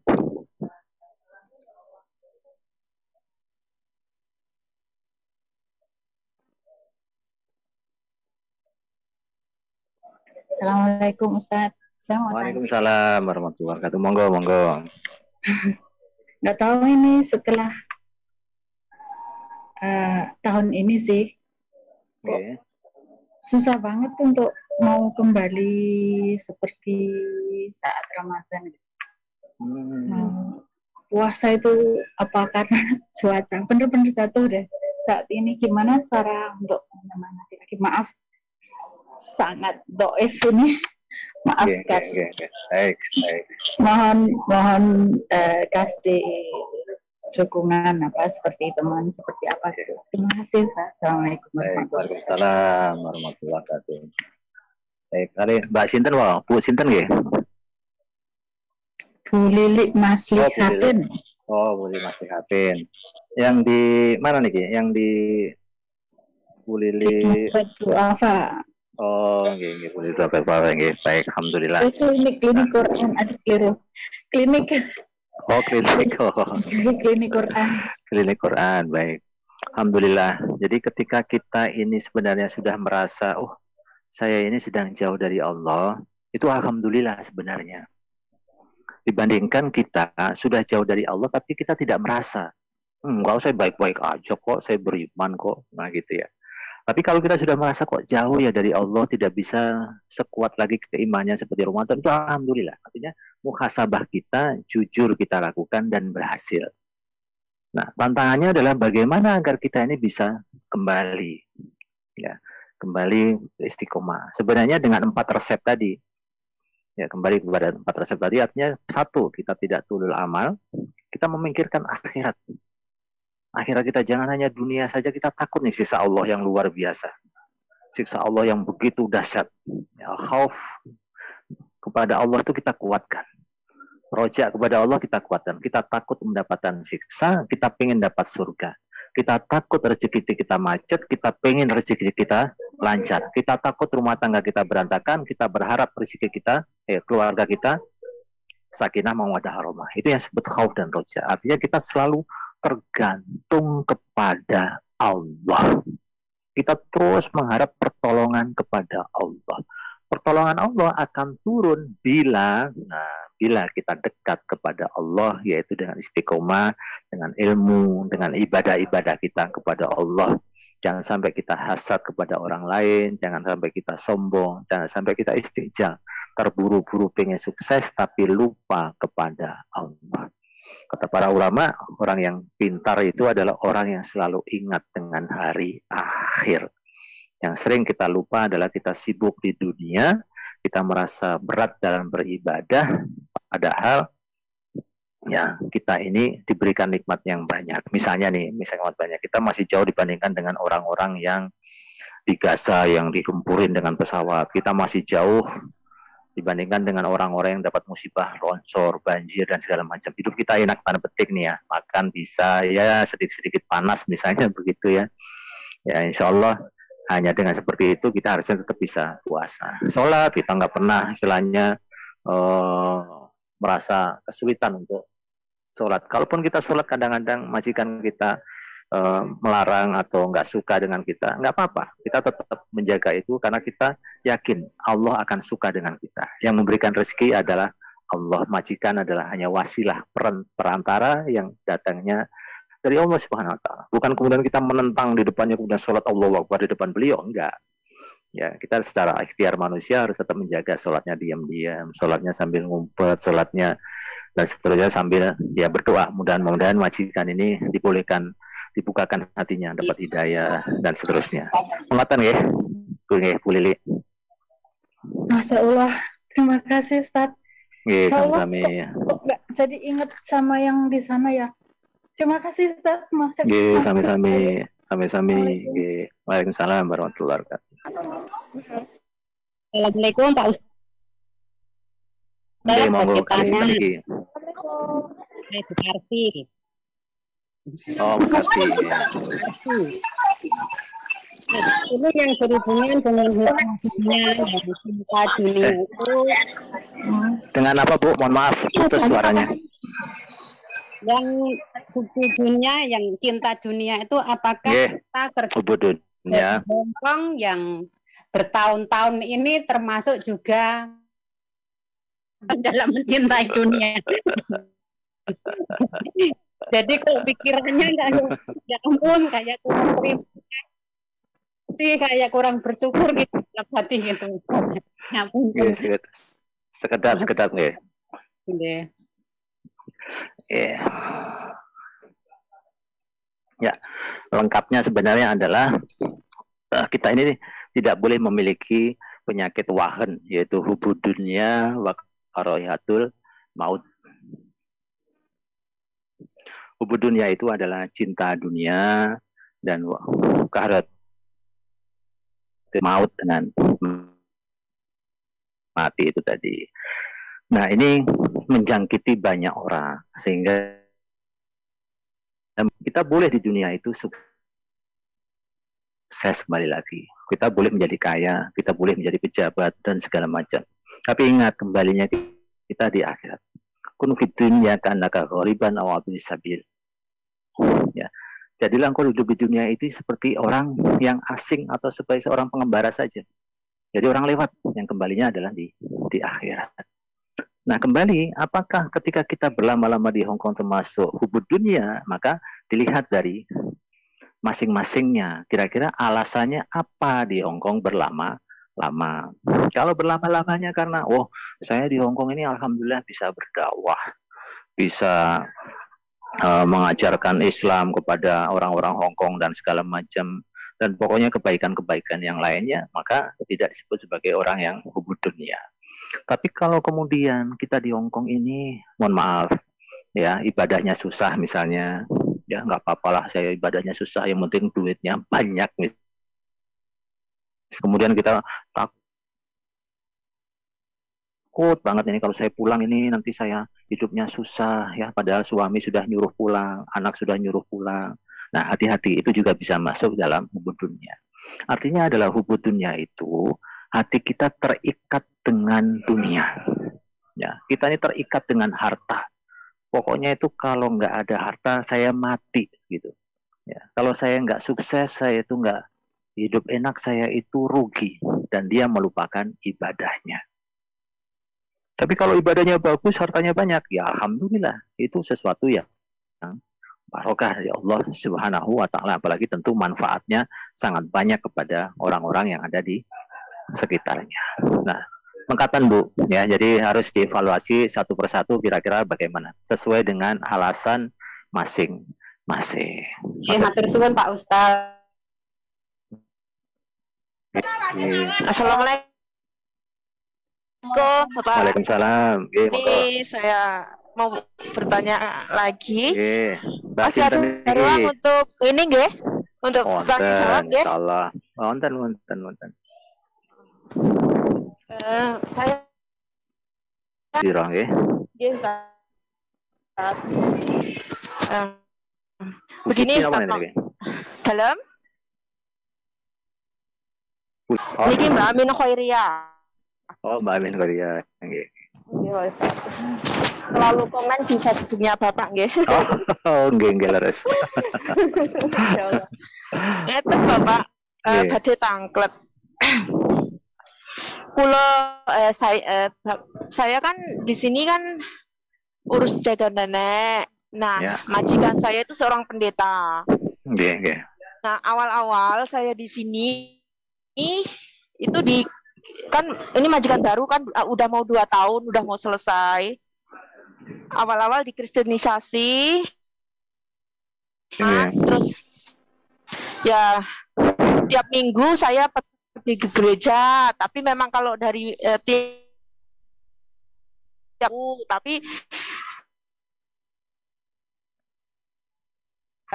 [SPEAKER 3] Assalamualaikum Ustaz.
[SPEAKER 2] Waalaikumsalam warahmatullahi wabarakatuh. Monggo.
[SPEAKER 3] Nggak tahu ini setelah tahun ini sih, kok susah banget untuk mau kembali seperti saat Ramadan. Puasa itu apa karena cuaca? Bener-bener jatuh deh. Saat ini gimana cara untuk menyemangati lagi? Maaf, sangat doif ini. Maaf sekali.
[SPEAKER 2] Baik.
[SPEAKER 3] Mohon kasih dukungan apa seperti teman seperti apa gitu. Terima kasih. Assalamualaikum warahmatullahi wabarakatuh.
[SPEAKER 2] Waalaikumsalam warahmatullahi wabarakatuh. Baik, kali Mbak Sinten Bu Sinten nggih?
[SPEAKER 3] Bu Lili Maslihatin.
[SPEAKER 2] Bu Lili Maslihatin. Yang di mana nih? Yang di Bu Lili
[SPEAKER 3] Apa?
[SPEAKER 2] Nggih, Bu Lili apa nggih. Baik, alhamdulillah.
[SPEAKER 3] Itu klinik Quran, ada keliru. Klinik. Klinik Quran.
[SPEAKER 2] Klinik Quran, baik. Alhamdulillah. Jadi ketika kita ini sebenarnya sudah merasa, saya ini sedang jauh dari Allah, itu alhamdulillah sebenarnya. Dibandingkan kita sudah jauh dari Allah, tapi kita tidak merasa. Enggak, saya baik-baik aja kok, saya beriman kok. Nah gitu ya. Tapi kalau kita sudah merasa kok jauh ya dari Allah, tidak bisa sekuat lagi keimannya seperti Ramadan, itu alhamdulillah. Artinya muhasabah kita, jujur kita lakukan dan berhasil. Nah, tantangannya adalah bagaimana agar kita ini bisa kembali. Ya, kembali istiqomah. Sebenarnya dengan 4 resep tadi. Ya, kembali kepada 4 resep tadi artinya 1, kita tidak tulul amal, kita memikirkan akhirat. Akhirat kita, jangan hanya dunia saja, kita takut nih sisa Allah yang luar biasa. siksa Allah yang begitu dahsyat. Ya, khauf kepada Allah itu kita kuatkan. Roja kepada Allah kita kuatkan. Kita takut mendapatkan siksa, kita pengen dapat surga. Kita takut rezeki kita macet, kita pengen rezeki kita lancar. Kita takut rumah tangga kita berantakan, kita berharap rezeki kita, keluarga kita sakinah mawaddah warahmah. Itu yang disebut khauf dan roja. Artinya kita selalu tergantung kepada Allah. Kita terus mengharap pertolongan kepada Allah. Pertolongan Allah akan turun bila kita dekat kepada Allah, yaitu dengan istiqomah, dengan ilmu, dengan ibadah-ibadah kita kepada Allah. Jangan sampai kita hasad kepada orang lain, jangan sampai kita sombong, jangan sampai kita istijal, terburu-buru pengen sukses tapi lupa kepada Allah. Kata para ulama, orang yang pintar itu adalah orang yang selalu ingat dengan hari akhir. Yang sering kita lupa adalah kita sibuk di dunia, kita merasa berat dalam beribadah, padahal ya kita ini diberikan nikmat yang banyak. Misalnya banyak, kita masih jauh dibandingkan dengan orang-orang yang di Gaza yang digempurin dengan pesawat. Kita masih jauh dibandingkan dengan orang-orang yang dapat musibah, longsor, banjir, dan segala macam. Hidup kita enak tanda petik nih ya, makan bisa, ya sedikit-sedikit panas misalnya begitu ya. Ya insya Allah hanya dengan seperti itu kita harusnya tetap bisa puasa. Sholat kita nggak pernah istilahnya merasa kesulitan untuk sholat. Kalaupun kita sholat kadang-kadang majikan kita melarang atau nggak suka dengan kita, nggak apa-apa. Kita tetap menjaga itu karena kita yakin Allah akan suka dengan kita. Yang memberikan rezeki adalah Allah. Majikan adalah hanya wasilah perantara yang datangnya dari Allah Subhanahu wa taala. Bukan kemudian kita menentang di depannya kemudian sholat Allahu Akbar di depan beliau, enggak. Ya, kita secara ikhtiar manusia harus tetap menjaga sholatnya diam-diam, sholatnya sambil ngumpet, sholatnya dan seterusnya sambil ya berdoa. Mudah-mudahan majikan ini dibukakan hatinya, dapat hidayah dan seterusnya. Pengatan ya, Bu Lili.
[SPEAKER 3] Masya Allah, terima kasih Ustaz.
[SPEAKER 2] Iya, sama-sama.
[SPEAKER 3] Jadi ingat sama yang di sana ya. Terima kasih Ustaz.
[SPEAKER 2] Iya, sami-sami. Waalaikumsalam warahmatullahi wabarakatuh.
[SPEAKER 1] Assalamualaikum Pak Ustaz.
[SPEAKER 2] Saya mau
[SPEAKER 1] bertanya. Oh, makasih. Ini yang berhubungan dengan hukumnya dari cinta dunia itu.
[SPEAKER 2] Dengan apa Bu? Mohon maaf, putus suaranya.
[SPEAKER 1] Yang suku dunia, yang cinta dunia itu apakah kita kerja di Hongkong yang bertahun-tahun ini termasuk juga dalam mencintai dunia? Jadi kok pikirannya ya ampun kayak kurang terima sih, kayak kurang bersyukur gitu dalam hati gitu. Ya ampun.
[SPEAKER 2] Sekedap nggih.
[SPEAKER 1] Nggih.
[SPEAKER 2] Ya, lengkapnya sebenarnya adalah kita ini tidak boleh memiliki penyakit wahan, yaitu hubud dunya wa karahiyatul maut. Hubud dunya itu adalah cinta dunia dan karahiyatul maut dengan mati itu tadi. Nah, ini menjangkiti banyak orang, sehingga kita boleh di dunia itu sukses kembali lagi. Kita boleh menjadi kaya, kita boleh menjadi pejabat, dan segala macam. Tapi ingat, kembalinya kita di akhirat. Kun fid dunya ka'annaka ghariban aw abir sabil. Ya. Jadilah engkau hidup di dunia itu seperti orang yang asing atau sebagai seorang pengembara saja. Jadi orang lewat, yang kembalinya adalah di akhirat. Nah kembali, apakah ketika kita berlama-lama di Hongkong termasuk hubud dunia, maka dilihat dari masing-masingnya. Kira-kira alasannya apa di Hongkong berlama-lama. Kalau berlama-lamanya karena, saya di Hongkong ini alhamdulillah bisa berdakwah, bisa mengajarkan Islam kepada orang-orang Hongkong dan segala macam, dan pokoknya kebaikan-kebaikan yang lainnya, maka tidak disebut sebagai orang yang hubud dunia. Tapi kalau kemudian kita di Hongkong ini, mohon maaf, ya ibadahnya susah misalnya, ya nggak apa-apalah saya ibadahnya susah, yang penting duitnya banyak Kemudian kita takut banget ini kalau saya pulang ini nanti saya hidupnya susah ya, padahal suami sudah nyuruh pulang, anak sudah nyuruh pulang. Nah, hati-hati, itu juga bisa masuk dalam hubud dunia. Artinya adalah hubud dunia itu hati kita terikat dengan dunia. Ya, kita ini terikat dengan harta. Pokoknya itu kalau nggak ada harta saya mati gitu. Ya, kalau saya nggak sukses, saya itu nggak hidup enak, saya itu rugi, dan dia melupakan ibadahnya. Tapi kalau ibadahnya bagus, hartanya banyak, ya alhamdulillah, itu sesuatu yang barokah dari Allah Subhanahu wa taala, apalagi tentu manfaatnya sangat banyak kepada orang-orang yang ada di sekitarnya. Nah, pengkapan Bu, ya, jadi harus dievaluasi satu persatu kira-kira bagaimana sesuai dengan alasan masing-masing.
[SPEAKER 4] Ya, matur suwun Pak Ustaz. Assalamualaikum Bapak.
[SPEAKER 2] Waalaikumsalam.
[SPEAKER 4] Ini saya mau bertanya lagi. Masih ada ruang untuk ini nggih? Untuk tanya jawab nggih?
[SPEAKER 2] Insyaallah. Wonten.
[SPEAKER 4] Saya
[SPEAKER 2] Sira nggih.
[SPEAKER 4] Nggih, Ustaz. Begini Ustaz. Dalam niki Mbak Amin Khairia.
[SPEAKER 2] Oh, Mbak Amin Khairia. Nggih.
[SPEAKER 4] Nggih, Ustaz. Selalu komen di Facebooknya Bapak nggih.
[SPEAKER 2] Oh, nggih leres.
[SPEAKER 4] Insyaallah. Itu Bapak badhe tangklet. Kula saya kan di sini kan urus jaga nenek. Nah, majikan saya itu seorang pendeta.
[SPEAKER 2] Nggih.
[SPEAKER 4] Nah, awal-awal saya di sini itu kan ini majikan baru kan udah mau 2 tahun, udah mau selesai. Awal-awal dikristenisasi. Terus ya tiap minggu saya pergi ke gereja, tapi memang kalau dari tapi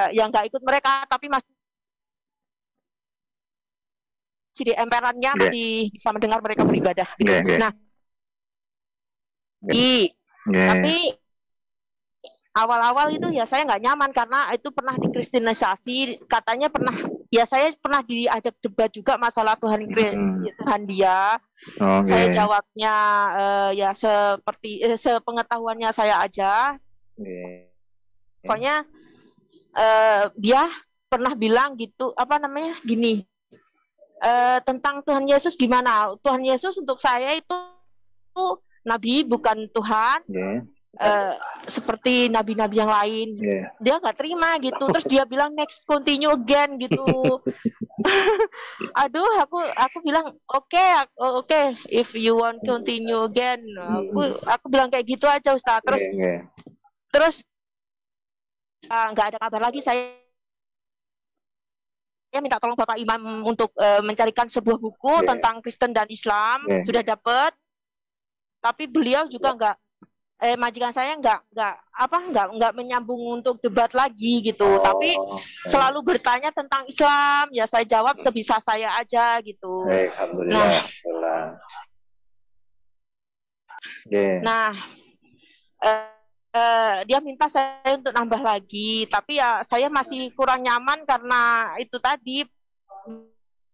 [SPEAKER 4] yang nggak ikut mereka, tapi masih di emperannya masih bisa mendengar mereka beribadah gitu. Nah, tapi awal-awal itu ya saya nggak nyaman karena itu pernah dikristenisasi, katanya pernah, ya saya pernah diajak debat juga masalah Tuhan dia. Saya jawabnya ya seperti sepengetahuannya saya aja. Pokoknya dia pernah bilang gitu, gini, tentang Tuhan Yesus gimana? Tuhan Yesus untuk saya itu nabi, bukan Tuhan. Seperti nabi-nabi yang lain. Dia nggak terima gitu. Terus dia bilang next continue again gitu. Aduh, aku bilang oke, if you want continue again. Aku bilang kayak gitu aja Ustaz. Terus nggak ada kabar lagi. Saya minta tolong Bapak Imam untuk mencarikan sebuah buku tentang Kristen dan Islam. Sudah dapat, tapi beliau juga nggak, majikan saya nggak menyambung untuk debat lagi gitu. Tapi selalu bertanya tentang Islam, ya saya jawab sebisa saya aja gitu.
[SPEAKER 2] Alhamdulillah.
[SPEAKER 4] Nah, dia minta saya untuk nambah lagi, tapi ya saya masih kurang nyaman karena itu tadi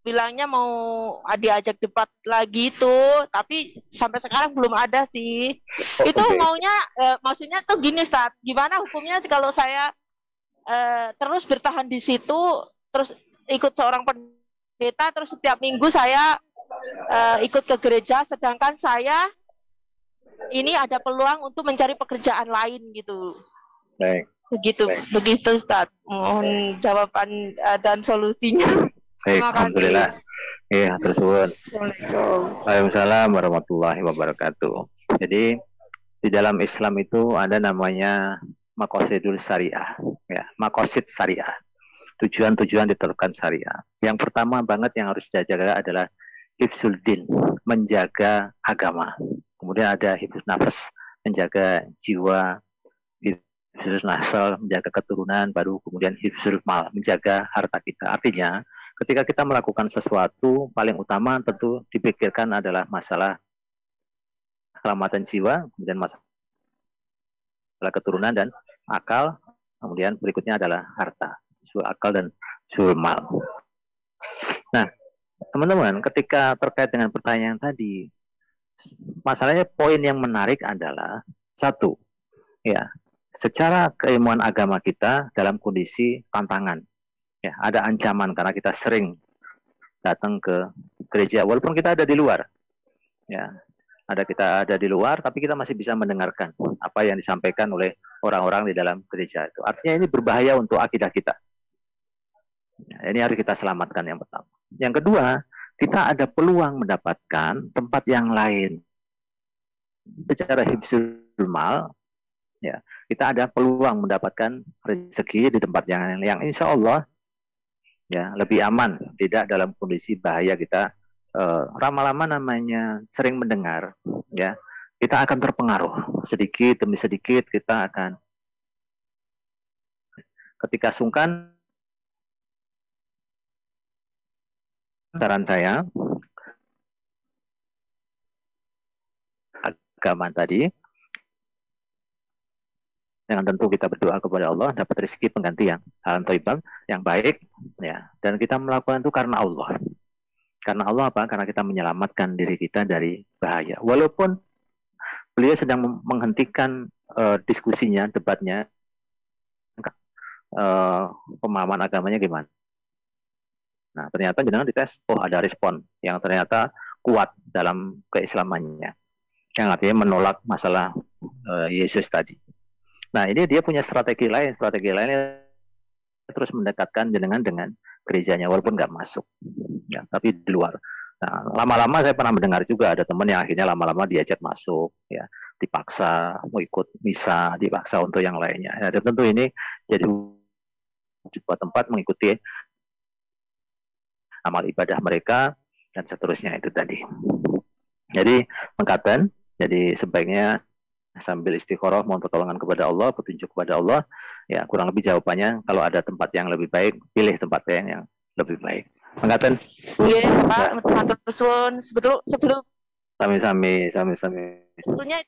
[SPEAKER 4] bilangnya mau diajak debat lagi itu, tapi sampai sekarang belum ada sih. Itu maunya, maksudnya tuh gini Ustaz, gimana hukumnya kalau saya terus bertahan di situ, terus ikut seorang pendeta, terus setiap minggu saya ikut ke gereja, sedangkan saya ini ada peluang untuk mencari pekerjaan lain gitu. Begitu Ustaz. Mohon jawaban dan solusinya.
[SPEAKER 2] Alhamdulillah. Iya, tersebut. Waalaikumsalam warahmatullahi wabarakatuh. Jadi di dalam Islam itu ada namanya maqasidul syariah, ya, maqasid syariah. Tujuan-tujuan ditetapkan syariah. Yang pertama banget yang harus dijaga adalah hifzul din, menjaga agama. Kemudian ada hifzus nafas, menjaga jiwa, hifzus nasal, menjaga keturunan, baru kemudian hifzul mal, menjaga harta kita. Artinya ketika kita melakukan sesuatu, paling utama tentu dipikirkan adalah masalah keselamatan jiwa, kemudian masalah keturunan dan akal, kemudian berikutnya adalah harta, akal dan mal. Nah, teman-teman, ketika terkait dengan pertanyaan tadi, masalahnya poin yang menarik adalah satu, ya, secara keilmuan agama kita dalam kondisi tantangan, ya, ada ancaman karena kita sering datang ke gereja walaupun kita ada di luar, ya, kita ada di luar, tapi kita masih bisa mendengarkan apa yang disampaikan oleh orang-orang di dalam gereja itu. Artinya ini berbahaya untuk akidah kita. Ya, ini harus kita selamatkan yang pertama. Yang kedua, kita ada peluang mendapatkan tempat yang lain. Secara hifzul mal, ya, kita ada peluang mendapatkan rezeki di tempat yang insya Allah, ya, lebih aman, tidak dalam kondisi bahaya kita. Lama-lama namanya sering mendengar, ya, kita akan terpengaruh sedikit demi sedikit. Kita akan, ketika sungkan, saran saya agama tadi, dengan tentu kita berdoa kepada Allah dapat rezeki pengganti yang halal thayyib, yang baik, ya, dan kita melakukan itu karena Allah. Karena Allah apa? Karena kita menyelamatkan diri kita dari bahaya. Walaupun beliau sedang menghentikan diskusinya, debatnya, pemahaman agamanya gimana. Nah, ternyata jenengan dites, oh ada respon yang ternyata kuat dalam keislamannya. Yang artinya menolak masalah Yesus tadi. Nah, ini dia punya strategi lainnya terus mendekatkan jenengan dengan gerejanya walaupun nggak masuk, ya, tapi di luar. Nah, lama-lama saya pernah mendengar juga ada teman yang akhirnya lama-lama diajak masuk, ya, dipaksa mau ikut misa, dipaksa untuk yang lainnya. Ya, dan tentu ini jadi sebuah tempat mengikuti amal ibadah mereka dan seterusnya itu tadi. Jadi mengatakan, jadi sebaiknya sambil istikharah mohon pertolongan kepada Allah, petunjuk kepada Allah, ya, kurang lebih jawabannya kalau ada tempat yang lebih baik, pilih tempat yang lebih baik. Mengatakan,
[SPEAKER 4] iya Pak, matur suwun. Sebelum
[SPEAKER 2] sami-sami.
[SPEAKER 4] sebetulnya